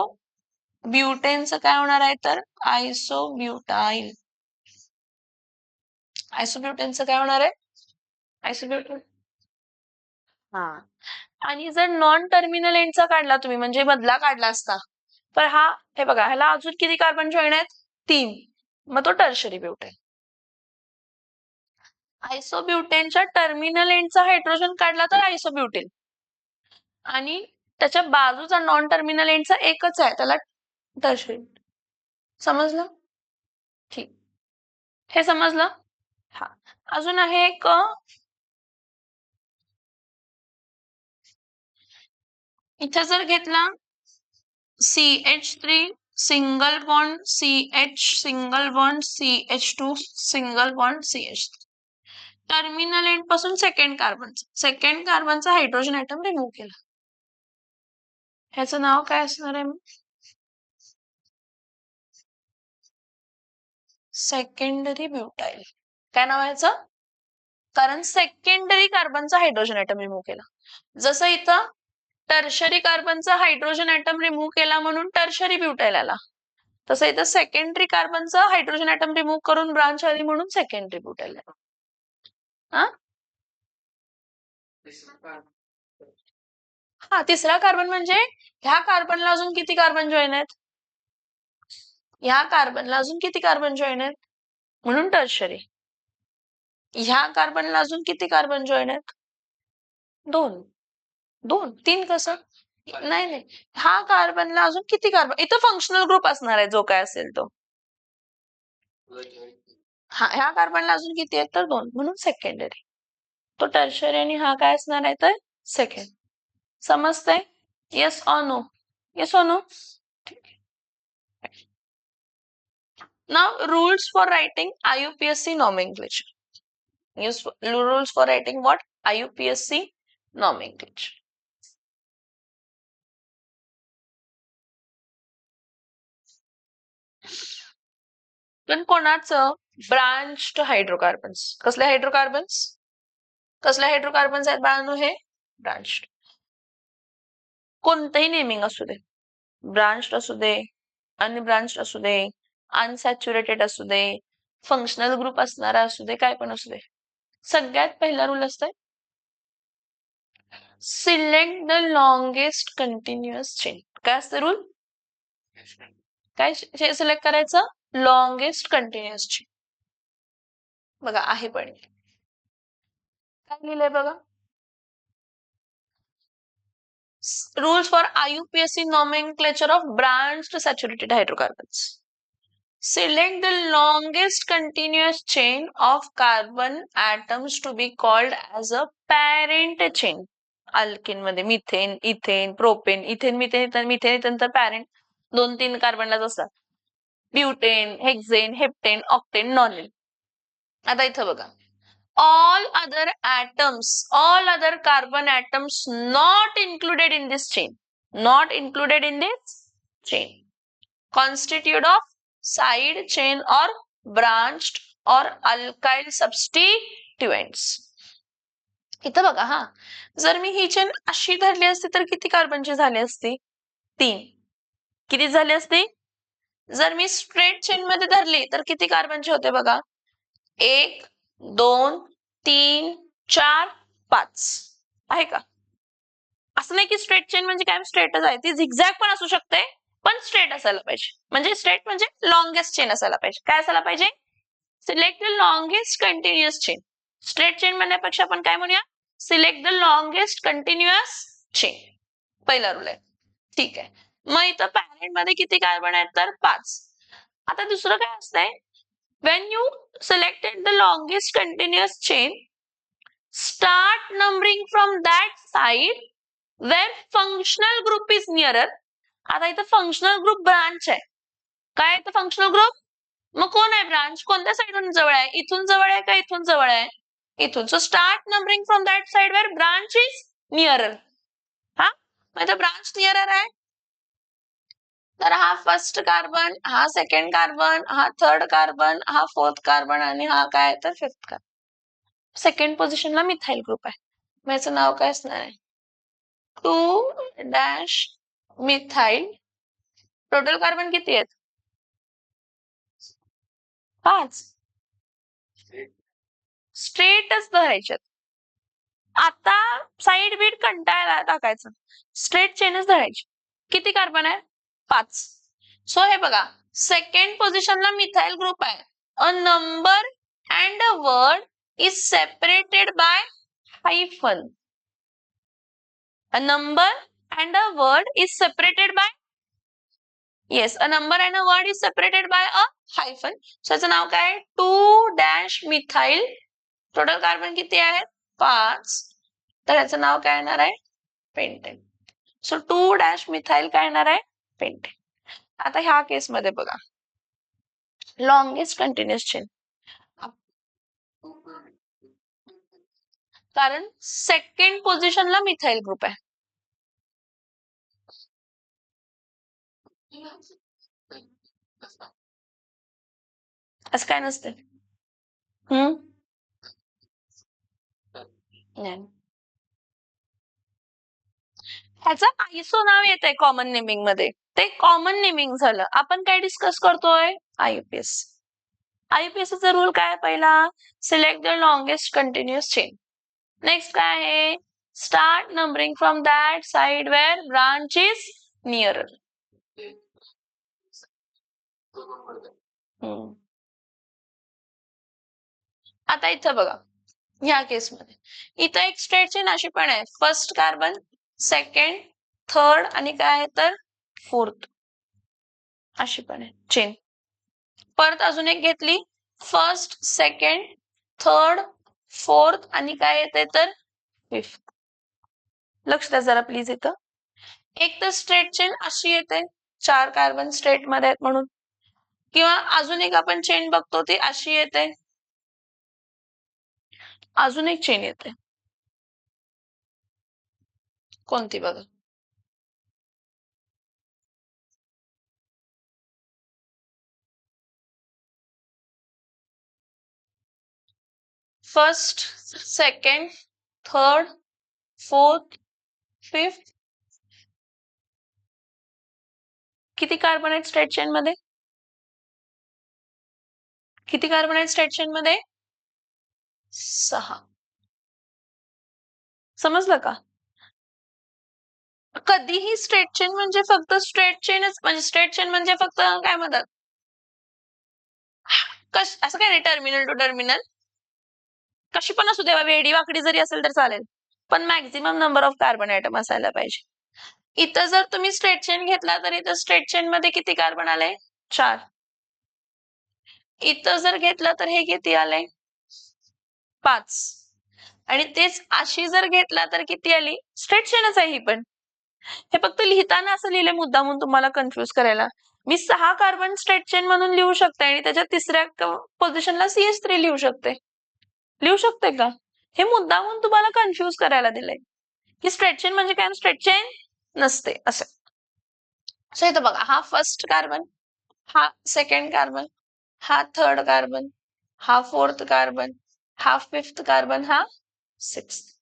S1: ब्युटेनचं काय होणार आहे? तर आयसोब्युटाइल. आयसोब्युटेनचं काय होणार आहे? आयसोब्युटेन. हा, आणि जर नॉन टर्मिनल एंडचा काढला तुम्ही, म्हणजे मधला काढला असता, तर हा, हे बघा, ह्याला अजून किती कार्बन जॉईन आहेत? 3. मग तो टर्शरी ब्युटेन. आयसोब्युटेनच्या टर्मिनल एंडचा हायड्रोजन काढला तर आयसोब्युटेन, आणि त्याच्या बाजूचा नॉन टर्मिनल एंडचा एकच आहे, त्याला टर्शरी. समजलं? ठीक, हे समजलं? हा, अजून आहे एक, इथे जर घेतला CH3 single bond CH, single bond CH2, single bond CH3, terminal end पासून सेकंड कार्बनचा हायड्रोजन आयटम रिमूव्ह केला, ह्याचं नाव काय असणार आहे? Secondary butyl. काय नाव आहे ह्याचं? कारण सेकंडरी कार्बनचा हायड्रोजन आयटम रिमूव्ह केला. जसं इथं टर्शरी कार्बनचा हायड्रोजन आयटम रिमूव्ह केला म्हणून टर्शरी ब्युटाइल आला, तसं इथं सेकंडरी कार्बनचा हायड्रोजन आयटम रिमूव्ह करून ब्रांच आली म्हणून सेकंडरी ब्युटाइल. हा, तिसरा कार्बन म्हणजे ह्या कार्बनला अजून किती कार्बन जॉईन आहेत? ह्या कार्बनला अजून किती कार्बन जॉईन आहेत म्हणून टर्शरी. ह्या कार्बनला अजून किती कार्बन जॉईन आहेत? 2. 2, 3 कसं? नाही नाही, हा कार्बनला अजून किती कार्बन, इथं फंक्शनल ग्रुप असणार आहे जो काय असेल तो. हा, ह्या कार्बनला अजून किती आहेत? तर 2, म्हणून सेकंडरी. तो टर्शरी आणि हा काय असणार आहे? तर सेकंड. समजतंय? Yes or no? Yes or no? Now, rules for writing IUPAC nomenclature. Rules for writing what? IUPAC nomenclature. पण कोणाचं? Branched hydrocarbons. कसले हायड्रोकार्बन्स? कसले हायड्रोकार्बन्स आहेत बाळांनो? हे ब्रांच्ड. कोणतंही नेमिंग असू दे, ब्रांच्ड असू दे, अनब्रांच्ड असू दे, अनसॅच्युरेटेड असू दे, फंक्शनल ग्रुप असणारा असू दे, काय पण असू दे, सगळ्यात पहिला रूल असतोय select the longest continuous chain. काय असतं रूल? काय सिलेक्ट करायचं? Longest continuous chain. बघा आहे, पण काय लिहिलंय बघा, rules for IUPAC nomenclature of branched saturated hydrocarbons. Select the longest continuous chain of carbon atoms to be called as a parent chain. अल्किन मध्ये methane, ethane, propane, ethane, methane, methane, ethane तर parent 2-3 कार्बनलाच असतात. Butane, hexane, heptane, octane, nonane. आता इथं बघा, all other atoms, all other carbon atoms not included in this chain, not included in this chain, constitute of side chain or branched or alkyl substituents. इथं बघा, हा, जर मी ही chain अशी धरली असती तर किती कार्बनची झाली असती? 3. किती झाली असती? जर मी स्ट्रेट चेन मध्ये धरली तर किती कार्बनचे होते बघा? 1 2 3 4 5 आहे का? असं नाही की स्ट्रेट चेन म्हणजे काय स्ट्रेटच आहे, ती झिगझॅग पण असू शकते, पण स्ट्रेट असायला पाहिजे. म्हणजे स्ट्रेट म्हणजे लॉंगेस्ट चेन असायला पाहिजे. काय असायला पाहिजे? Select the longest continuous chain. Straight chain म्हणण्यापेक्षा आपण काय म्हणूया? Select the longest continuous chain. पहिला रूल आहे. ठीक आहे. मग इथं पॅरेंट मध्ये किती कार्बन आहेत? तर 5. आता दुसरं काय असतंय? when you selected the longest continuous chain, start numbering from that side where functional group is nearer. आता इथं फंक्शनल ग्रुप ब्रांच आहे. काय इथं फंक्शनल ग्रुप? मग कोण आहे ब्रांच? कोणत्या साइडून जवळ आहे? इथून जवळ आहे का इथून जवळ आहे? इथून. So start numbering from that side where branch is nearer. हा, मग इथं ब्रांच नियरर आहे. तर हा फर्स्ट कार्बन, हा सेकंड कार्बन, हा थर्ड कार्बन, हा फोर्थ कार्बन आणि हा काय तर फिफ्थ कार्बन. सेकंड पोझिशनला मिथाइल ग्रुप आहे. मग याचं नाव काय असणार आहे? 2 मिथाइल. टोटल कार्बन किती आहेत? 5. स्ट्रेटच धरायच्यात. आता साइड बीट कंटाळा टाकायचं, स्ट्रेट चेनच धरायची. किती कार्बन आहे? 5. सो हे बघा, सेकंड पोझिशनला मिथाइल ग्रुप आहे. A number and a word is separated by hyphen. A number and a word is separated by, yes, a number and a word is separated by a hyphen. So याचं नाव काय? 2 methyl. Total carbon किती आहेत? 5. तर याचं नाव काय येणार आहे? Pentane. So 2 methyl काय येणार आहे? पेंटेन. आता ह्या केस मध्ये बघा, लॉंगेस्ट कंटिन्युअस चेन, कारण सेकंड पोझिशनला मिथाइल ग्रुप आहे. असं काय नसतं. ह्याचं आयसो नाव येत आहे कॉमन नेमिंग मध्ये, ते कॉमन नेमिंग झालं. आपण काय डिस्कस करतोय? आययुपीएस. आययुपीएसचा रूल काय? पहिला, select the longest continuous chain. Next काय आहे? Start numbering from that side where branch is nearer. आता इथं बघा, ह्या केस मध्ये इथं एक स्ट्रेट चेन अशी पण आहे. फर्स्ट कार्बन, सेकंड, थर्ड आणि काय आहे तर फोर्थ, अशी पण आहे चेन. परत अजून एक घेतली, फर्स्ट, सेकंड, थर्ड, फोर्थ आणि काय येते तर फिफ्थ. लक्ष द्या जरा प्लीज. इथं एक तर स्ट्रेट चेन अशी येते, 4 कार्बन स्ट्रेट मध्ये आहेत म्हणून, किंवा अजून एक आपण चेन बघतो ती अशी येते, अजून एक चेन येते. कोणती बघा? First, second, third, fourth, fifth. किती कार्बन आहेत स्ट्रेट चेन मध्ये? किती कार्बन आहेत स्ट्रेट चेन मध्ये? 6. समजलं का? कधीही स्ट्रेट चेन म्हणजे फक्त स्ट्रेट चेनच, म्हणजे स्ट्रेट चेन म्हणजे फक्त काय म्हणतात, असं काय नाही, टर्मिनल टू टर्मिनल कशी पण असू द्या, वेडी वाकडी जरी असेल तर चालेल, पण maximum number of carbon atom असायला पाहिजे. इथं जर तुम्ही स्ट्रेट चेन घेतला तर इथं स्ट्रेट चेन मध्ये किती कार्बन आले? 4. इथं जर घेतलं तर हे किती आले? 5. आणि तेच अशी जर घेतला तर किती आली? स्ट्रेट चेनच आहे ही पण. हे फक्त लिहिताना असं लिहिले मुद्दामून तुम्हाला कन्फ्युज करायला. मी 6 कार्बन स्ट्रेट चेन म्हणून लिहू शकते आणि त्याच्या तिसऱ्या पोझिशनला CH3 लिहू शकते. लिहू शकते का? हे मुद्दामून तुम्हाला कन्फ्युज करायला दिलंय की स्ट्रेट चेन म्हणजे काय, स्ट्रेट चेन नसते असं. सो इथं बघा, हा फर्स्ट कार्बन, हा सेकंड कार्बन, हा थर्ड कार्बन, हा फोर्थ कार्बन, हा फिफ्थ कार्बन, हा सिक्स्थ.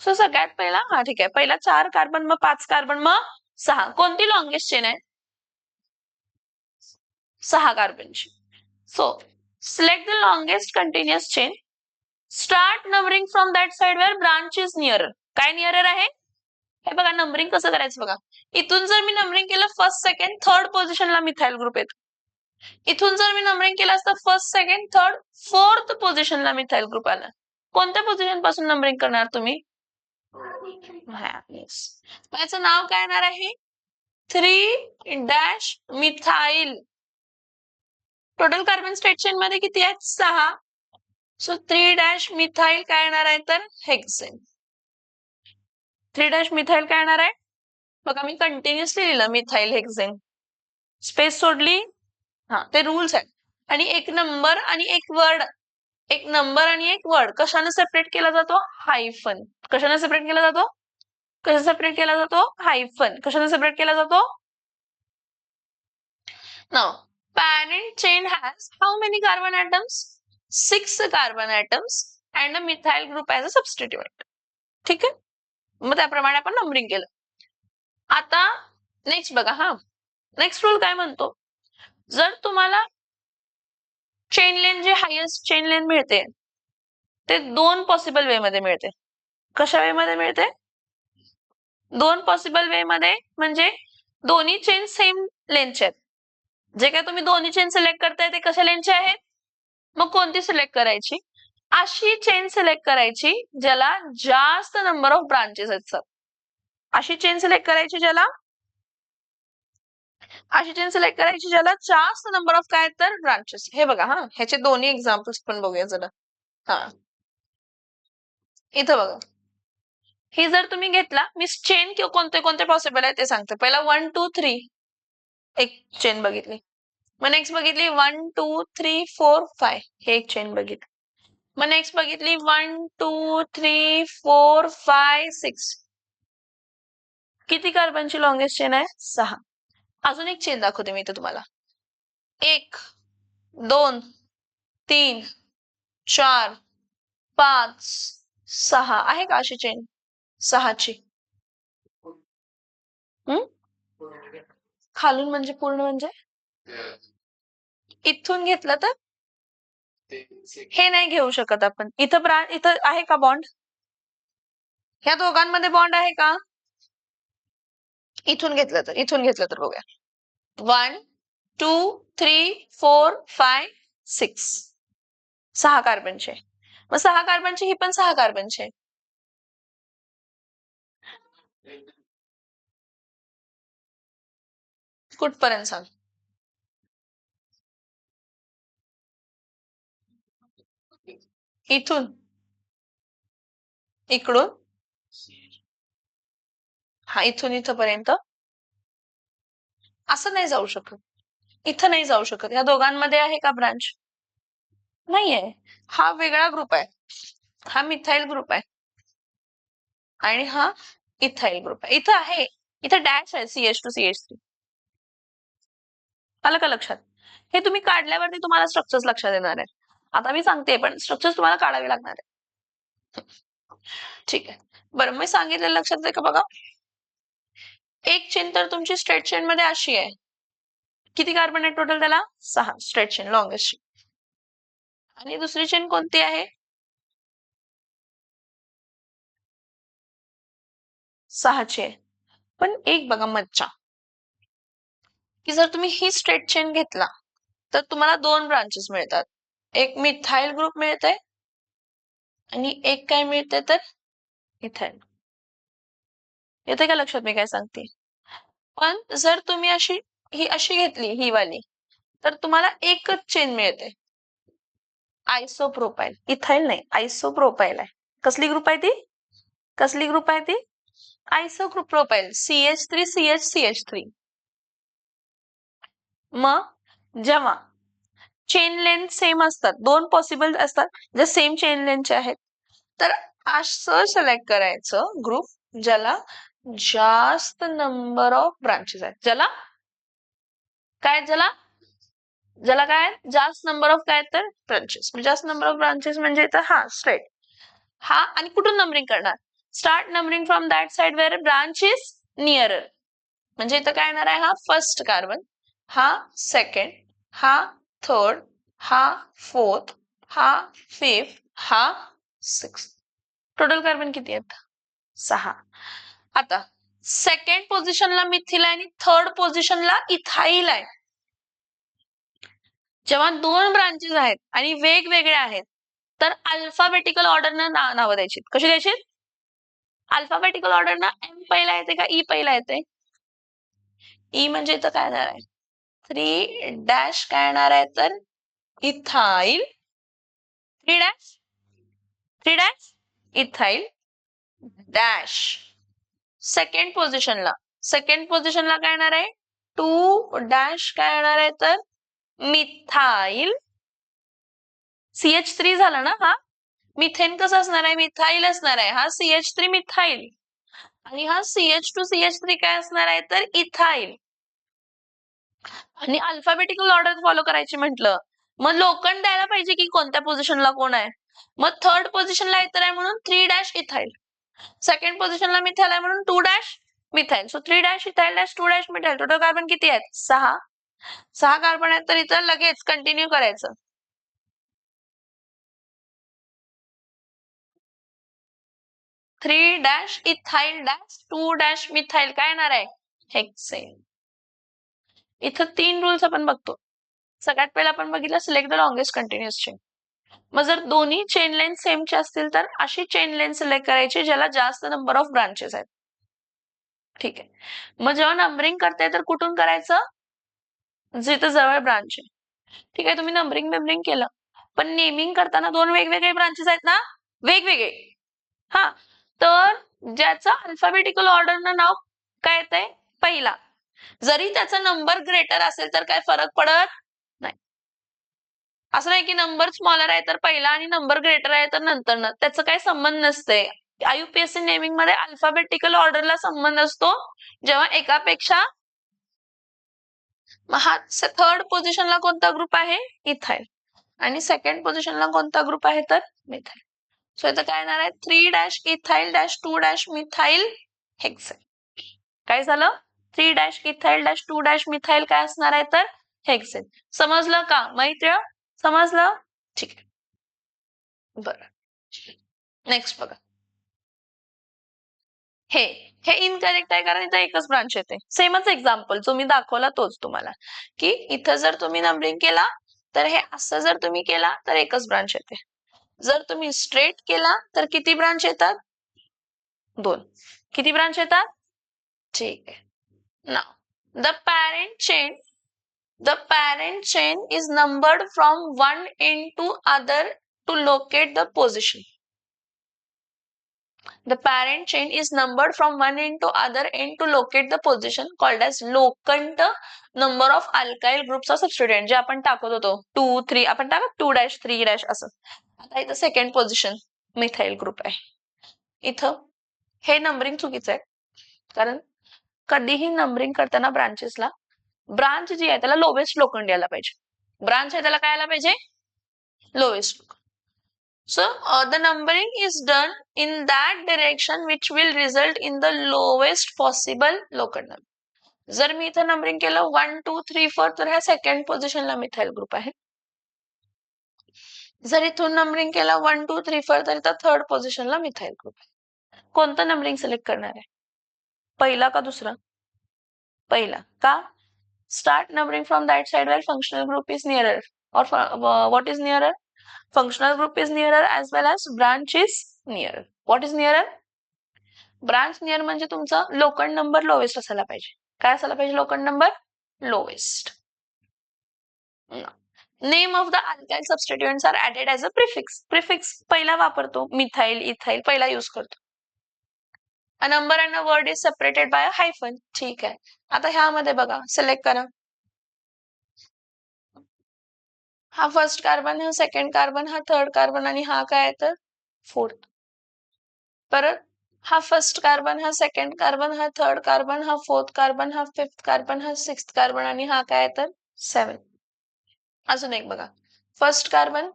S1: सो सगळ्यात पहिला, हा ठीक आहे, पहिला 4 कार्बन, मग 5 कार्बन, मग 6. कोणती लॉंगेस्ट चेन आहे? 6 कार्बनची. So select the longest continuous chain, start numbering from that side where branch is nearer. काय नियरर आहे? हे बघा नंबरिंग कसं करायचं बघा. इथून जर मी नंबरिंग केलं फर्स्ट सेकंड थर्ड पोझिशनला मिथाइल ग्रुप येतो. इथून जर मी नंबरिंग केलं असतं फर्स्ट सेकंड थर्ड फोर्थ पोझिशनला मिथाइल ग्रुप आला. कोणत्या पोझिशन पासून नंबरिंग करणार तुम्ही? याचं नाव काय येणार आहे? 3 methyl. Total carbon state chain मध्ये किती आहेत? 6. सो 3 मिथाइल काय येणार आहे तर हेक्सेन. 3 मिथाइल काय येणार आहे? बघा मी कंटिन्युअसली लिहिलं मिथाइल हेक्सेन. स्पेस सोडली, हा ते रूल्स आहेत. आणि एक नंबर आणि एक वर्ड, एक नंबर आणि एक वर्ड कशाने सेपरेट केला जातो? हायफन. कशाने सेपरेट केला जातो? कशा सेपरेट केला जातो? हायफन. कशाने सेपरेट केला जातो? Now parent chain has how many carbon atoms? 6 carbon atoms and a methyl group as a substituent. ठीक आहे, मग त्याप्रमाणे आपण नंबरिंग केलं. आता नेक्स्ट बघा. हा नेक्स्ट रूल काय म्हणतो? जर तुम्हाला चेन लेंथ जे हायेस्ट चेन लेंथ मिळते ते 2 पॉसिबल वे मध्ये मिळते. कशा वे मध्ये मिळते? 2 पॉसिबल वे मध्ये म्हणजे दोन्ही चेन सेम लेंथचे आहेत. जे काय तुम्ही दोन्ही चेन सिलेक्ट करताय ते कशा लेंथचे आहेत? मग कोणती सिलेक्ट करायची? अशी चेन सिलेक्ट करायची ज्याला जास्त नंबर ऑफ ब्रांचेस आहेत. अशी चेन सिलेक्ट करायची ज्याला जास्त नंबर ऑफ काय तर ब्रांचेस. हे बघा, हा ह्याचे दोन्ही एक्झाम्पल्स पण बघूया जरा. हा इथं बघा, ही जर तुम्ही घेतला, मी चेन कोणते कोणते पॉसिबल आहे ते सांगते. पहिला 1 2 3 एक चेन बघितली. मग नेक्स्ट बघितली 1 2 3 4 5 हे एक चेन बघितली. मग नेक्स्ट बघितली 1 2 3 4 5 6. किती कार्बनची लॉंगेस्ट चेन आहे? 6. अजून एक चेन दाखवते मी इथं तुम्हाला. 1 2 3 4 5 6 आहे का अशी चेन? 6ची. खालून म्हणजे पूर्ण म्हणजे इथून घेतलं तर हे नाही घेऊ शकत आपण. इथं आहे का बॉन्ड? ह्या दोघांमध्ये बॉन्ड आहे का? इथून घेतलं तर बघूया. 1 2 3 4 5 6. 6 कार्बनचे. मग 6 कार्बनचे ही पण 6 कार्बनचे. कुठपर्यंत सांग? इथून इकडून, हा इथून इथपर्यंत असं नाही जाऊ शकत. इथं नाही जाऊ शकत. या दोघांमध्ये आहे का ब्रांच? नाहीये. हा वेगळा ग्रुप आहे. हा मिथाइल ग्रुप आहे आणि हा इथाइल ग्रुप आहे. इथं आहे, इथं डॅश आहे CH2 CH3. आलं का लक्षात? हे तुम्ही काढल्यावरती तुम्हाला स्ट्रक्चर्स लक्षात येणार आहे. आता मी सांगते पण स्ट्रक्चर्स तुम्हाला काढावे लागणार आहे. ठीक आहे, बरं मी सांगितलेलं लक्षात आहे का बघा. एक चेन तर तुमची स्ट्रेट चेन मध्ये अशी आहे. किती कार्बन आहे टोटल त्याला? 6. Straight chain longest. आणि दुसरी चेन कोणती आहे? 6ची आहे. पण एक बघा मज्जा, की जर तुम्ही ही स्ट्रेट चेन घेतला तर तुम्हाला 2 ब्रांचेस मिळतात. एक मिथाइल ग्रुप मिळते आणि एक काय मिळते तर इथाइल. येते का लक्षात मी काय सांगते? पण जर तुम्ही ही अशी घेतली ही वाली तर तुम्हाला एकच चेन मिळते. आयसोप्रोपाइल. इथाइल नाही, आयसोप्रोपाइल आहे. कसली ग्रुप आहे ती? आयसोप्रोपाइल. CH3 CH CH3. मग जेव्हा चेन लेंथ सेम असतात, 2 पॉसिबल असतात जे सेम चेन लेंथचे आहेत, तर असं सिलेक्ट करायचं ग्रुप ज्याला जास्त नंबर ऑफ ब्रांचेस आहेत. ज्याला काय जास्त नंबर ऑफ काय तर ब्रांचेस. जास्त नंबर ऑफ ब्रांचेस म्हणजे इथं हा स्ट्रेट. हा आणि कुठून नंबरिंग करणार? Start numbering from that side where branch is nearer. म्हणजे इथं काय येणार आहे? हा फर्स्ट कार्बन, हा सेकंड, हा थर्ड, हा फोर्थ, हा फिफ्थ, हा सिक्स्थ. टोटल कार्बन किती आहेत? 6. आता सेकंड पोझिशनला मिथिल आहे आणि थर्ड पोझिशनला इथाईल आहे. जेव्हा 2 ब्रांचेस आहेत आणि वेगवेगळ्या आहेत तर अल्फाबेटिकल ऑर्डरनं नावं द्यायची. कशी द्यायची? अल्फाबेटिकल ऑर्डरनं एम पहिला येते का ई पहिला येते? ई म्हणजे इथं काय येणार आहे? 3 डॅश काय येणार आहे तर ethyl. 3 dash ethyl dash. Second पोझिशनला काय येणार आहे? 2 डॅश काय येणार आहे तर मिथाईल. CH3 झाला ना हा. मिथेन कसं असणार आहे? मिथाईल असणार आहे. हा CH3 मिथाईल आणि हा CH2 CH3 काय असणार आहे तर इथाईल. आणि अल्फाबेटिकल ऑर्डर फॉलो करायची म्हटलं मग लोखंड द्यायला पाहिजे की कोणत्या पोझिशनला कोण आहे. मग थर्ड पोझिशनला इथर आहे म्हणून 3 डॅश इथाईल. सेकंड पोझिशनला मिथाईल आहे म्हणून 2 dash methyl. So 3 dash ethyl dash 2 dash methyl. Total carbon किती आहेत? 6 कार्बन आहेत तर इथं लगेच कंटिन्यू करायचं. 3 dash ethyl dash 2 dash methyl काय येणार आहे? हेक्सेन. इथं 3 रूल्स आपण बघतो. सगळ्यात पहिला आपण बघितलं select the longest continuous chain. मग जर दोन्ही चेन लेंथ सेमचे असतील तर अशी चेन लेंथ सिलेक्ट करायची ज्याला जास्त नंबर ऑफ ब्रांचेस आहेत. ठीक आहे. मग जेव्हा नंबरिंग करताय तर कुठून करायचं? जिथं जवळ ब्रांच आहे. ठीक आहे, तुम्ही नंबरिंग केलं पण नेमिंग करताना 2 वेगवेगळे ब्रांचेस आहेत ना, वेगवेगळे. हा तर ज्याचं अल्फाबेटिकल ऑर्डरनं नाव काय येतंय? पहिला. जरी त्याचा नंबर ग्रेटर असेल तर काय फरक पडत नाही. असं नाही की नंबर स्मॉलर आहे तर पहिला आणि नंबर ग्रेटर आहे तर नंतर. त्याचं काही संबंध नसते. IUPAC नेमिंग मध्ये अल्फाबेटिकल ऑर्डरला संबंध असतो जेव्हा एकापेक्षा. हा थर्ड पोझिशनला कोणता ग्रुप आहे? इथाईल. आणि सेकंड पोझिशनला कोणता ग्रुप आहे तर मिथाईल. सो इथं काय येणार आहे? 3 dash ethyl dash 2 dash methyl hexane. काय झालं? 3 dash ethyl dash 2 dash methyl काय असणार आहे तर हेक्सेन. समजलं का मैत्र? समजलं? ठीक आहे. बरं, नेक्स्ट बघा. हे इनकरेक्ट आहे कारण इथं एकच ब्रांच येते. सेमच एक्झाम्पल जो मी दाखवला तोच तुम्हाला की इथं जर तुम्ही नंबरिंग केला तर हे असं जर तुम्ही केला तर एकच ब्रांच येते. जर तुम्ही स्ट्रेट केला तर किती ब्रांच येतात? 2. किती ब्रांच येतात? ठीक आहे. Now the parent chain is numbered from one end to other to locate the position. The parent chain is numbered from one end to other end to locate the position called as locant number of alkyl groups of substituent. जे आपण टाकत होतो 2 3 आपण टाकत 2 dash 3 dash असं. आता इथं second position methyl group आहे. इथं हे नंबरिंग चुकीचं आहे कारण कधीही नंबरिंग करताना ब्रांचेसला ब्रांच जी आहे त्याला लोवेस्ट लोखंड यायला पाहिजे. ब्रांच आहे त्याला काय यायला पाहिजे? Lowest. So the numbering is done in that direction which will result in the lowest possible लोखंड number. जर मी इथं नंबरिंग केलं 1 2 3 4 तर ह्या सेकंड पोझिशनला मिथाईल ग्रुप आहे. जर इथून नंबरिंग केलं 1 2 3 4 तर इथं थर्ड पोझिशनला मिथाईल ग्रुप आहे. कोणतं नंबरिंग सिलेक्ट करणार आहे? पहिला का दुसरा? पहिला. का? Start numbering from that side where functional group is nearer. Or what is nearer? Functional group is nearer as well as branch is nearer. What is nearer? Branch near म्हणजे तुमचा लोखंड नंबर लोवेस्ट असायला पाहिजे. काय असायला पाहिजे लोखंड नंबर? Lowest. Name of the alkyl substituents are added as a prefix. Prefix पहिला वापरतो. मिथाईल इथाईल पहिला यूज करतो. A number and a word is separated by a hyphen. ठीक आहे. आता ह्यामध्ये बघा सिलेक्ट करा. हा फर्स्ट कार्बन, हा सेकंड कार्बन, हा थर्ड कार्बन आणि हा काय तर फोर्थ. परत हा फर्स्ट कार्बन, हा सेकंड कार्बन, हा थर्ड कार्बन, हा फोर्थ कार्बन, हा फिफ्थ कार्बन, हा सिक्स्थ कार्बन आणि हा काय तर 7. अजून एक बघा. First carbon,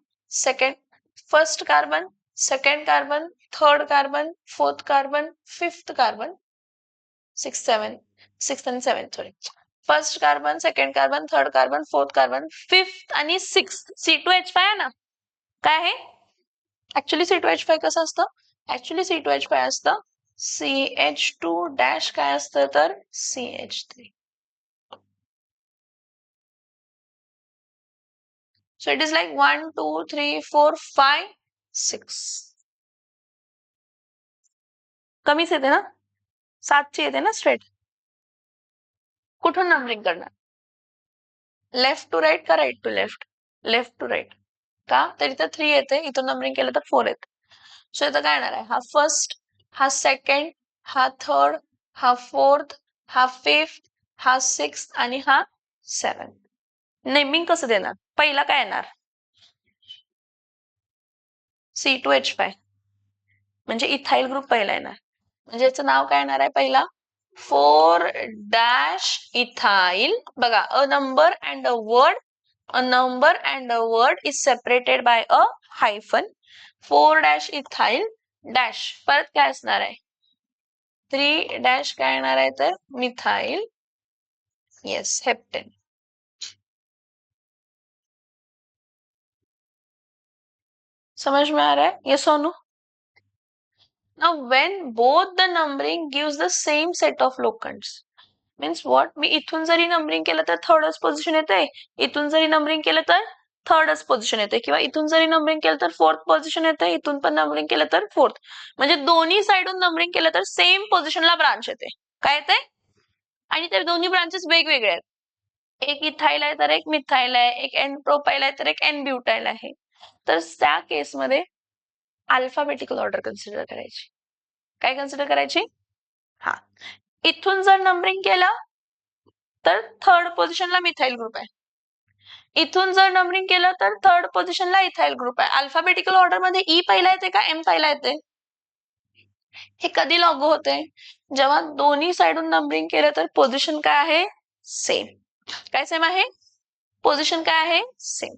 S1: second carbon, third carbon, fourth carbon, fifth carbon, 6 7 6 आणि 7 sorry. First carbon, second carbon, third carbon, fourth carbon, fifth आणि सिक्स्थ C2H5 आहे ना. काय आहे ऍक्च्युली C2H5 कसं असतं? ऍक्च्युली C2H5 असतं CH2 डॅश काय असतं तर CH3. So it is like 1, 2, 3, 4, 5, 6. कमीच येते ना, 7ची येते ना स्ट्रेट. कुठून नंबरिंग करणार? लेफ्ट टू राईट का right to left? Left to right. का तर इथं 3 येते, इथून नंबरिंग केलं तर 4 येते. सो इथं काय येणार आहे? हा फर्स्ट, हा सेकंड, हा थर्ड, हा फोर्थ, हा फिफ्थ, हा सिक्स्थ आणि हा सेव्हन्थ. नेमिंग कसं देणार? पहिला काय येणार? C2H5 म्हणजे इथाइल ग्रुप पहिला येणार. म्हणजे याचं नाव काय येणार आहे? पहिला 4 डॅश इथाइल. बघा, a number and a word, a number and a word is separated by a hyphen. 4 dash ethyl dash परत काय असणार आहे? 3 डॅश काय येणार आहे तर मिथाइल. Yes, heptane. समझ में आ रहा है? ये Sonu. Now when both the numbering gives the same set of locands, means what, मी इथून जरी नंबरिंग केलं तर थर्डच पोझिशन येते, इथून जरी नंबरिंग केलं तर थर्डच पोझिशन येते, किंवा इथून जरी नंबरिंग केलं तर फोर्थ पोझिशन येते, इथून पण नंबरिंग केलं तर फोर्थ. म्हणजे दोन्ही साइडून नंबरिंग केलं तर सेम पोझिशनला ब्रांच येते. काय येते? आणि ते दोन्ही ब्रांचेस वेगवेगळे आहेत. एक इथाइल आहे तर एक मिथाइल आहे, एक एन प्रोपाइल आहे तर एक एन ब्युटाइल आहे. तर त्या केसमध्ये अल्फाबेटिकल ऑर्डर कन्सिडर करायची. काय कन्सिडर करायची? हा, इथून जर नंबरिंग केलं तर थर्ड पोझिशनला मिथाइल ग्रुप आहे, इथून जर नंबरिंग केलं तर थर्ड पोझिशनला इथाइल ग्रुप आहे. अल्फाबेटिकल ऑर्डर मध्ये ई पहिला येते का एम पहिला येते? हे कधी लागू होते? जेव्हा दोन्ही साइडून नंबरिंग केलं तर पोझिशन काय आहे? सेम. काय सेम आहे? पोझिशन काय आहे? सेम.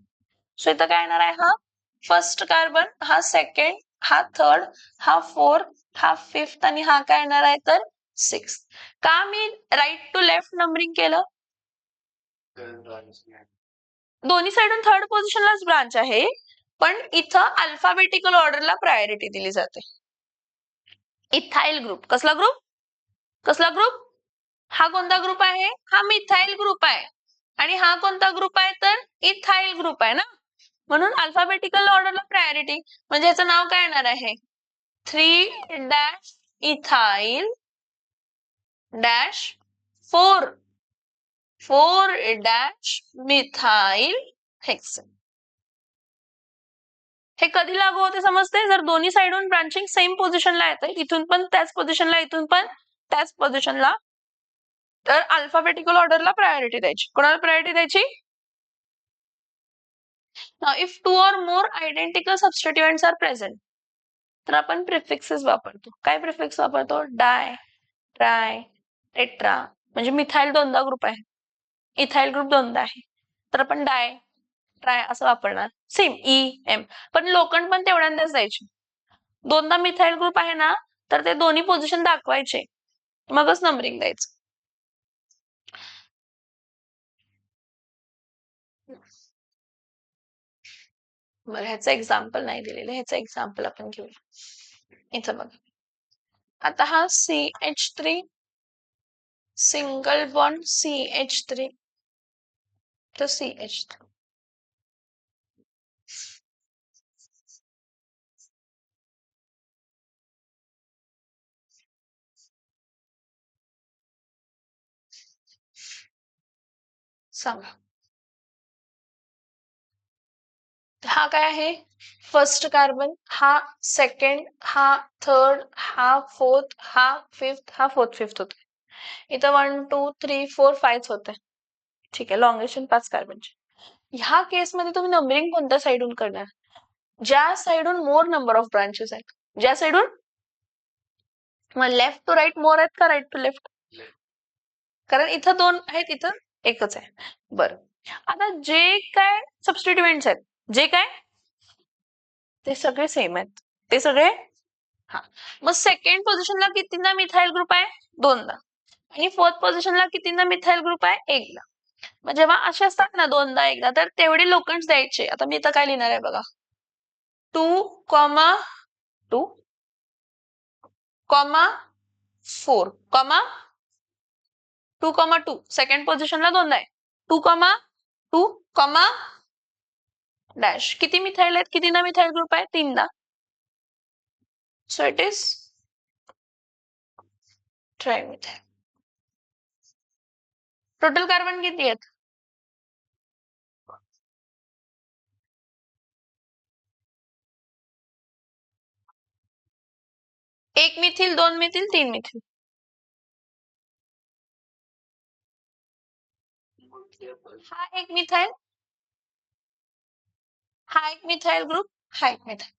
S1: सो इथं काय येणार आहे? हा फर्स्ट कार्बन, हा सेकंड, हा थर्ड, हा फोर्थ, हा फिफ्थ आणि हा काय येणार आहे तर सिक्स. का मी राईट टू लेफ्ट नंबरिंग केलं? दोन्ही साइडून थर्ड पोझिशनलाच ब्रांच आहे, पण इथं अल्फाबेटिकल ऑर्डरला प्रायोरिटी दिली जाते. इथाइल ग्रुप, कसला ग्रुप? कसला ग्रुप? हा कोणता ग्रुप आहे? हा मिथाइल ग्रुप आहे. आणि हा कोणता ग्रुप आहे तर इथाइल ग्रुप आहे ना. म्हणून अल्फाबेटिकल ऑर्डरला प्रायोरिटी. म्हणजे याचं नाव काय येणार आहे? 3 dash ethyl dash 4 dash methyl hexane. हे कधी लागू होते समजते? जर दोन्ही साइडून ब्रांचिंग सेम पोझिशनला येते, इथून पण त्याच पोझिशनला, इथून पण त्याच पोझिशनला, तर अल्फाबेटिकल ऑर्डरला प्रायोरिटी द्यायची. कोणाला प्रायोरिटी द्यायची? Now if 2 or more identical substituents are present, तर आपण प्रिफिक्सेस वापरतो. काय प्रिफिक्स वापरतो? Di, tri, tetra. म्हणजे मिथाइल दोनदा ग्रुप आहे, इथाइल ग्रुप दोनदा आहे, तर आपण डाय, ट्राय असं वापरणार. Same E M. पण लोखंड पण तेवढ्यांदाच द्यायचे. दोनदा मिथाइल ग्रुप आहे ना, तर ते दोन्ही पोझिशन दाखवायचे, मगच नंबरिंग द्यायचं. बरं, ह्याचं एक्झाम्पल नाही दिलेलं, ह्याचं एक्झाम्पल आपण घेऊया. इथं बघा, आता हा CH3 सिंगल बॉन्ड CH3, तर CH3 सांगा, हा काय आहे? फर्स्ट कार्बन, हा सेकंड, हा थर्ड, हा फोर्थ, हा फिफ्थ, हा फोर्थ फिफ्थ होते. इथं 1 2 3 4 5 होते. ठीक आहे, लॉंगेशन 5 कार्बनचे. ह्या केसमध्ये तुम्ही नंबरिंग कोणत्या साइडून करणार? ज्या साइडून मोर नंबर ऑफ ब्रांचेस आहेत. ज्या साइडून मग लेफ्ट टू राईट मोर आहेत का राईट टू लेफ्ट? कारण इथं 2 आहेत, इथं एकच आहे. बरं, आता जे काय सबस्टिट्युएंट्स आहेत, जे काय ते सगळे सेम आहेत, ते सगळे. हा, मग सेकंड पोझिशनला कितीदा मिथाइल ग्रुप आहे? दोनदा. आणि फोर्थ पोझिशनला कितींदा मिथाइल ग्रुप आहे? एकदा. मग जेव्हा असे असतात ना दोनदा एकदा, तर तेवढे लोकंड्स द्यायचे. आता मी इथं काय लिहिणार आहे बघा, 2,2, 4, 2,2 सेकंड पोझिशनला दोनदा आहे. 2,2, डॅश. किती मिथाइल आहेत? कितींदा मिथाइल ग्रुप आहे? तीनदा. So it is trimethyl. Total carbon किती आहेत? एक मिथिल, दोन मिथिल, तीन मिथिल. हा एक मिथाइल, हा एक मिथाइल ग्रुप, हा एक मिथाइल.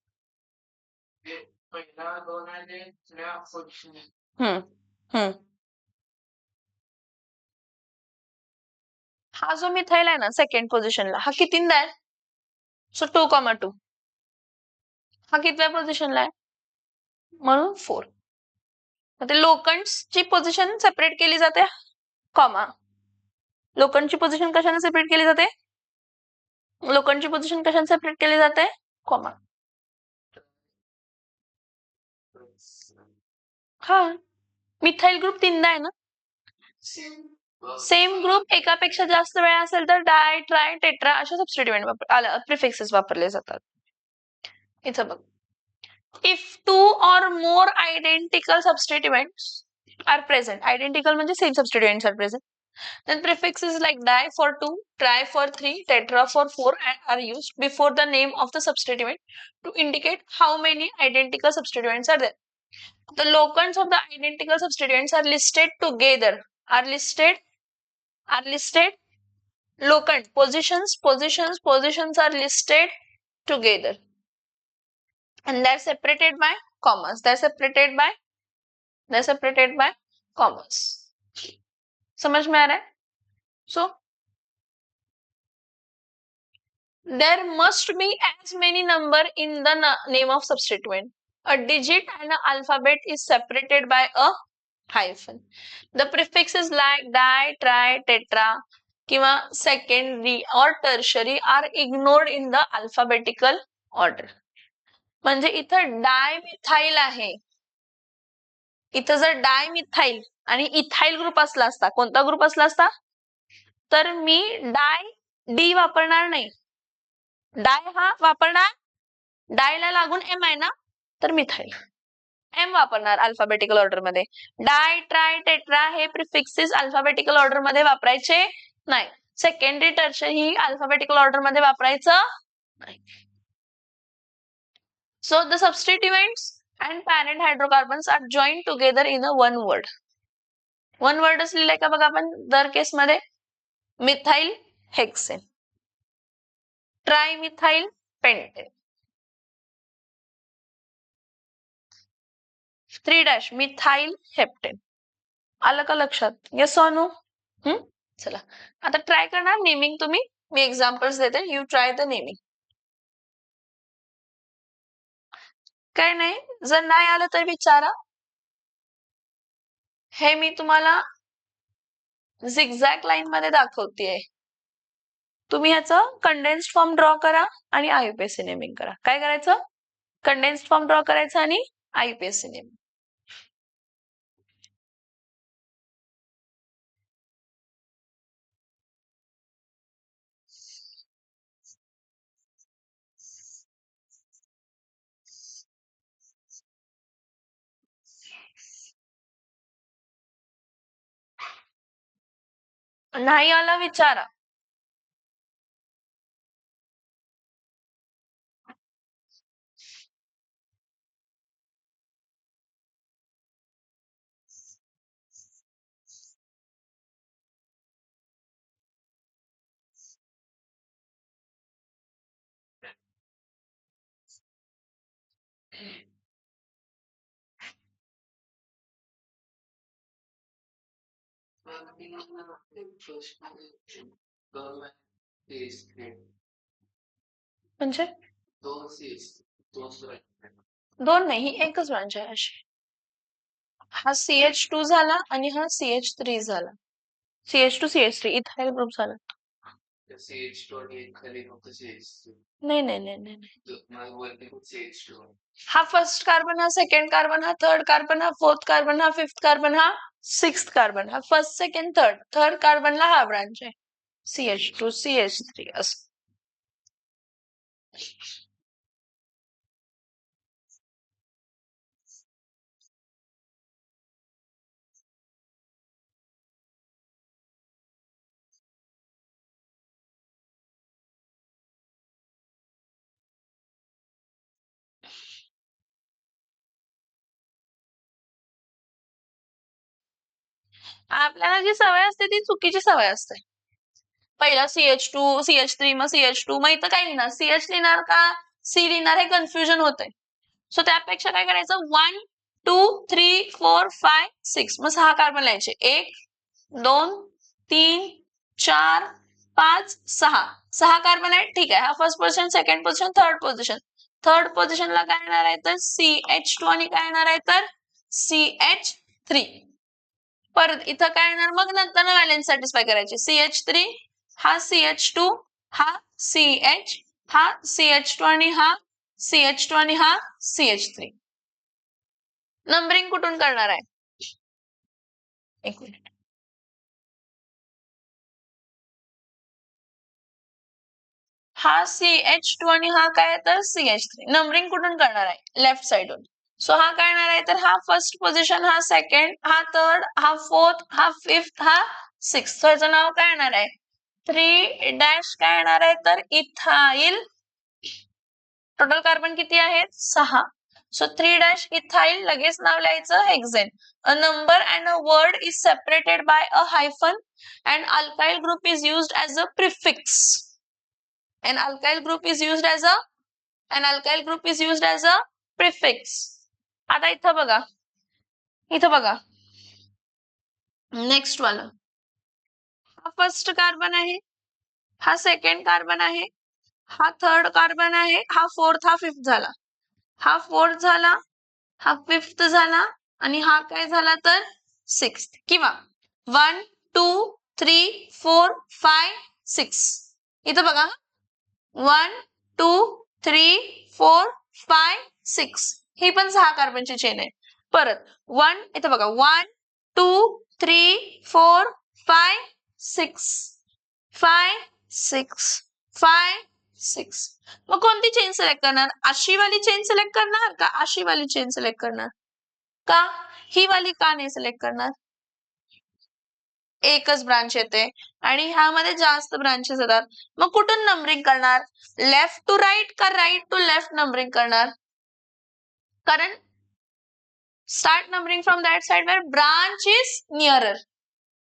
S1: हा जो मिथाइल आहे ना सेकंड पोझिशनला, हा कितींदा आहे? सो 2,2. हा कितव्या पोझिशनला आहे? म्हणून 4. ते लोकंड्सची पोझिशन सेपरेट केली जाते, कॉमा. लोकंडची पोझिशन कशाने सेपरेट केली जाते? लोकंडची पोझिशन कशाने सेपरेट केली जाते? कॉमा. हा मिथाइल ग्रुप तीनदा आहे ना. सेम ग्रुप एकापेक्षा जास्त वेळा असेल तर डाय, ट्राय, टेट्रा अशा सबस्टिट्यूएंट प्रिफिक्सेस वापरले जातात. इथं बघ, if two or more identical substituents are present, identical म्हणजे same substituents are present, then prefixes like di for 2, tri for 3, tetra for 4 are used before the name of the substituent to indicate how many identical substituents are there. The locants of the identical substituents are listed together. Are listed locant positions are listed together, and they're separated by commas. They're separated by commas. समझ में आ रहा है? So there must be as many number in the name of substituent. A digit and an alphabet is separated by a hyphen. The prefixes like di, tri, tetra किंवा secondary or tertiary are ignored in the alphabetical order. म्हणजे इथं dimethyl आहे, इथं जर dimethyl आणि ethyl group असला असता, कोणता ग्रुप असला असता? तर मी डाय डी वापरणार नाही, डाय हा वापरणार, डायला लागून एम आहे ना, तर मिथाइल एम वापरणार अल्फाबेटिकल ऑर्डर मध्ये. डाय, ट्राय, टेट्रा हे प्रिफिक्सेस अल्फाबेटिकल ऑर्डर मध्ये वापरायचे नाही. सेकंडरी टर्शरी ही अल्फाबेटिकल ऑर्डर मध्ये वापरायचं नाही. So the substituents and parent hydrocarbons are joined together in a one word. One word लिहिलंय का बघा आपण दर केस मध्ये. Methyl hexane, trimethyl pentane, 3 methyl heptane. आलं का लक्षात? Yes or no? चला आता ट्राय करणार नेमिंग तुम्ही. मी एक्झाम्पल्स देते, यू ट्राय द नेमिंग. काय नाही, जर नाही आलं तर विचारा. हे मी तुम्हाला झिगझॅग लाईन मध्ये दाखवतेय. तुम्ही ह्याचं कंडेन्स्ड फॉर्म ड्रॉ करा आणि आयुपीएससी नेमिंग करा. काय करायचं? कंडेन्स्ड फॉर्म ड्रॉ करायचं आणि आयुपीएससी नेमिंग. नाही आला विचारा. म्हणजे दोन नाही, एकच ब्रांच आहे अशी. हा CH2 झाला आणि हा CH3 झाला. CH2 CH3 इथाइल ग्रुप झाला. नाही नाही नाही नाही हा फर्स्ट कार्बन, हा सेकंड कार्बन, हा थर्ड कार्बन, हा फोर्थ कार्बन, हा फिफ्थ कार्बन, हा सिक्स्थ कार्बन, हा फर्स्ट सेकंड थर्ड कार्बनला हा ब्रांच आहे CH2 CH3 असं. आपल्याला जी सवय असते ती चुकीची सवय असते. पहिला CH2 CH3 मग CH2 मग इथं काय लिहिणार CH लिहिणार का C लिहिणार हे कन्फ्युजन होतंय. सो त्यापेक्षा काय करायचं 1 2 3 4 5 6 मग 6 कार्बन लिहायचे 1 2 3 4 5 6 कार्बन आहे. ठीक आहे. हा first position, second position, third पोझिशनला काय येणार आहे तर CH2 आणि काय येणार आहे तर CH3. परत इथं काय येणार मग नंतर व्हॅलेन्स सॅटिस्फाय करायची CH3 हा CH2 हा CH हा CH2 आणि हा CH2 आणि हा CH3. नंबरिंग कुठून करणार आहे? एक मिनिट. हा CH2 आणि हा काय तर CH3. नंबरिंग कुठून करणार आहे? लेफ्ट साइडून. सो हा काय येणार आहे तर हा फर्स्ट पोझिशन, हा सेकंड, हा थर्ड, हा फोर्थ, हा फिफ्थ, हा सिक्स्थ. सो याचं नाव काय येणार आहे 3 डॅश काय येणार आहे तर इथाइल. टोटल कार्बन किती आहेत 6. सो 3 डॅश इथाइल लगेच नाव लिहायचं hexane. A number and a word is separated by a hyphen and alkyl group is used as a prefix. An alkyl group is used as a prefix. आता इथं बघा next वाला हा first carbon आहे, हा second carbon आहे, हा third carbon आहे, हा फोर्थ हा फिफ्थ झाला, हा फोर्थ झाला, हा फिफ्थ झाला आणि हा काय झाला तर सिक्स्थ. किंवा 1 2 3 4 5 6. इथं बघा 1 2 3 4 5 6 ही पण 6 कार्बनची चेन आहे. परत 1 इथं बघा 1 2 3 4 5 6 5 6 5 6. मग कोणती चेन सिलेक्ट करणार? अशी वाली चेन सिलेक्ट करणार का अशी वाली चेन सिलेक्ट करणार? का ही वाली का नाही सिलेक्ट करणार? एकच ब्रांच येते आणि ह्यामध्ये जास्त ब्रांचेस येतात. मग कुठून नंबरिंग करणार? लेफ्ट टू राईट का राईट टू लेफ्ट नंबरिंग करणार? कारण start numbering from that side where branch is nearer.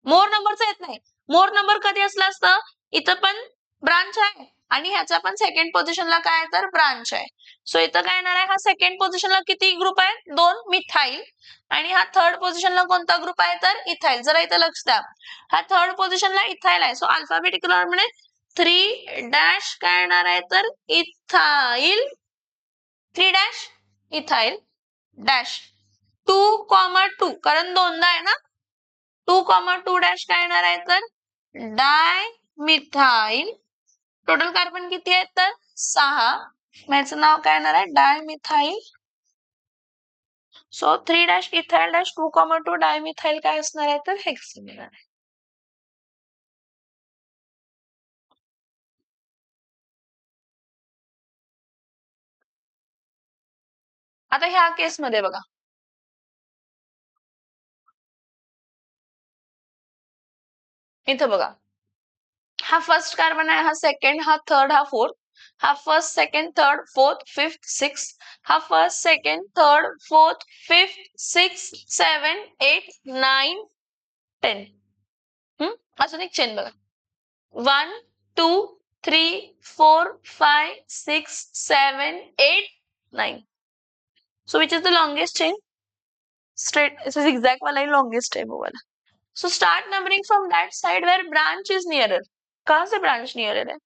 S1: More नंबरचा येत नाही. मोर नंबर कधी असलं असतं इथं पण ब्रांच आहे आणि ह्याचा पण सेकंड पोझिशनला काय तर ब्रांच आहे. सो इथं काय येणार आहे हा सेकंड पोझिशनला किती ग्रुप आहे 2 मिथाइल आणि हा थर्ड पोझिशनला कोणता ग्रुप आहे तर इथाइल. जरा इथं लक्ष द्या हा थर्ड पोझिशनला इथाइल आहे. सो अल्फाबेटिकल ऑर्डर मध्ये 3 डॅश काय येणार आहे तर इथाइल 3 डॅश इथाइल डॅश 2,2 कारण दोनदा आहे ना 2,2 डॅश काय येणार आहे तर डाय मिथाइल. टोटल कार्बन किती आहेत तर 6. याचं नाव काय येणार आहे dimethyl. So 3 dash ethyl dash 2,2 dimethyl काय असणार आहे तर हेक्सेन येणार आहे. आता ह्या केस मध्ये बघा इथं बघा हा फर्स्ट कार्बन आहे, हा सेकंड, हा थर्ड, हा फोर्थ, हा first second third fourth fifth six, हा first second third fourth fifth six 7 8 9 10. अजून एक चेन बघा 1 2 3 4 5 6 7 8 9. So which is the longest chain? Straight, zigzag वाला ही longest है वो वाला. So start numbering from that side where branch is nearer. कहाँ से branch nearer है?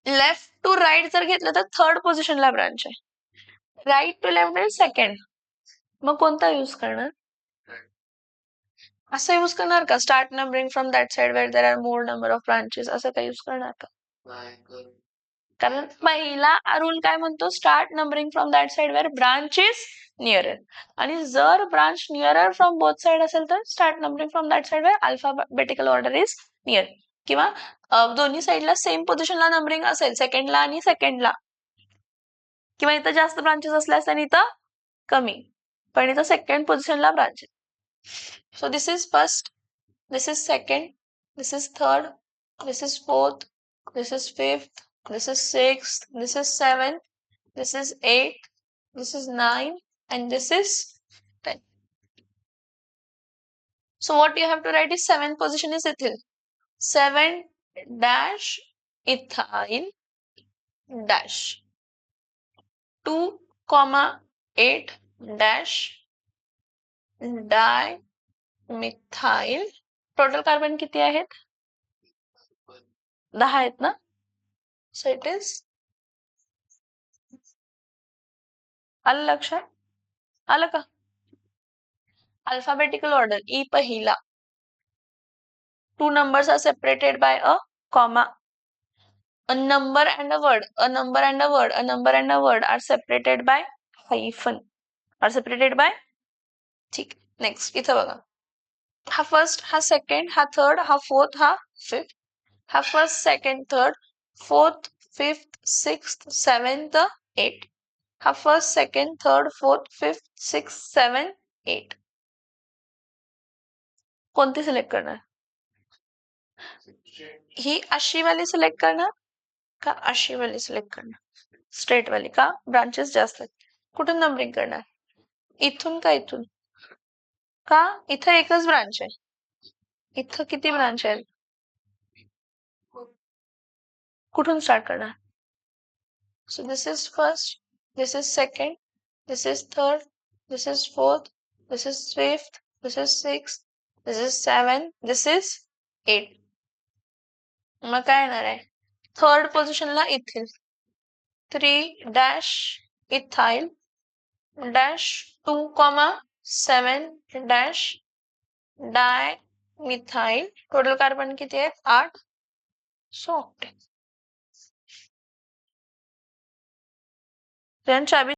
S1: लेफ्ट टू राईट जर घेतलं तर थर्ड पोझिशनला ब्रांच आहे. Right to left is second. मग कोणता यूज करणार? असं यूज करणार का? Start numbering from that side where there are more number of branches, असं काही यूज करणार का? कारण पहिला रूल काय म्हणतो? Start numbering from that side where branch is nearer. आणि जर branch nearer from both side असेल तर start numbering from that side where alphabetical order is near. किंवा दोन्ही साइडला सेम पोझिशनला नंबरिंग असेल, सेकंडला आणि सेकंडला, किंवा इथं जास्त ब्रांचेस असल्यास आणि इथं कमी, पण इथं सेकंड पोझिशनला branch. So this is first, this is second, this is third, this is fourth, this is fifth, this is sixth, this is seventh, this is eighth, this is 9, and this is 10. So what you have to write is 7th position is ethyl. 7 dash ethyl dash 2, 8 dash dimethyl. Total carbon किती आहेत? 10 आहेत ना? So it is, आलं लक्षात? आलं का? Alphabetical order, E पहिला. 2 numbers are separated by a comma. A number and a word, a number and a word, a number and a word are separated by hyphen. Are separated by, ठीक. Next, इथं बघा. हा first, हा second, हा third, हा fourth, हा fifth. हा first, second, third, fourth, fifth, sixth, seventh, eight. हा first, second, third, fourth, fifth, sixth, seven, eight. कोणती सिलेक्ट करणार? ही अशी वाली सिलेक्ट करणार का अशी वाली सिलेक्ट करणार? स्ट्रेट वाली का? ब्रांचेस जास्त आहेत. कुठून नंबरिंग करणार? इथून का इथून? का? इथं एकच ब्रांच आहे. इथं किती ब्रांच आहेत? कुठून स्टार्ट करणार? So this is first, this is second, this is third, this is fourth, this is fifth, this is sixth, this is seven, this is eight. मग काय येणार आहे? थर्ड पोझिशनला ethyl 3 dash ethyl dash 2, 7 dash dimethyl. Total carbon किती आहेत? 8. So चाबी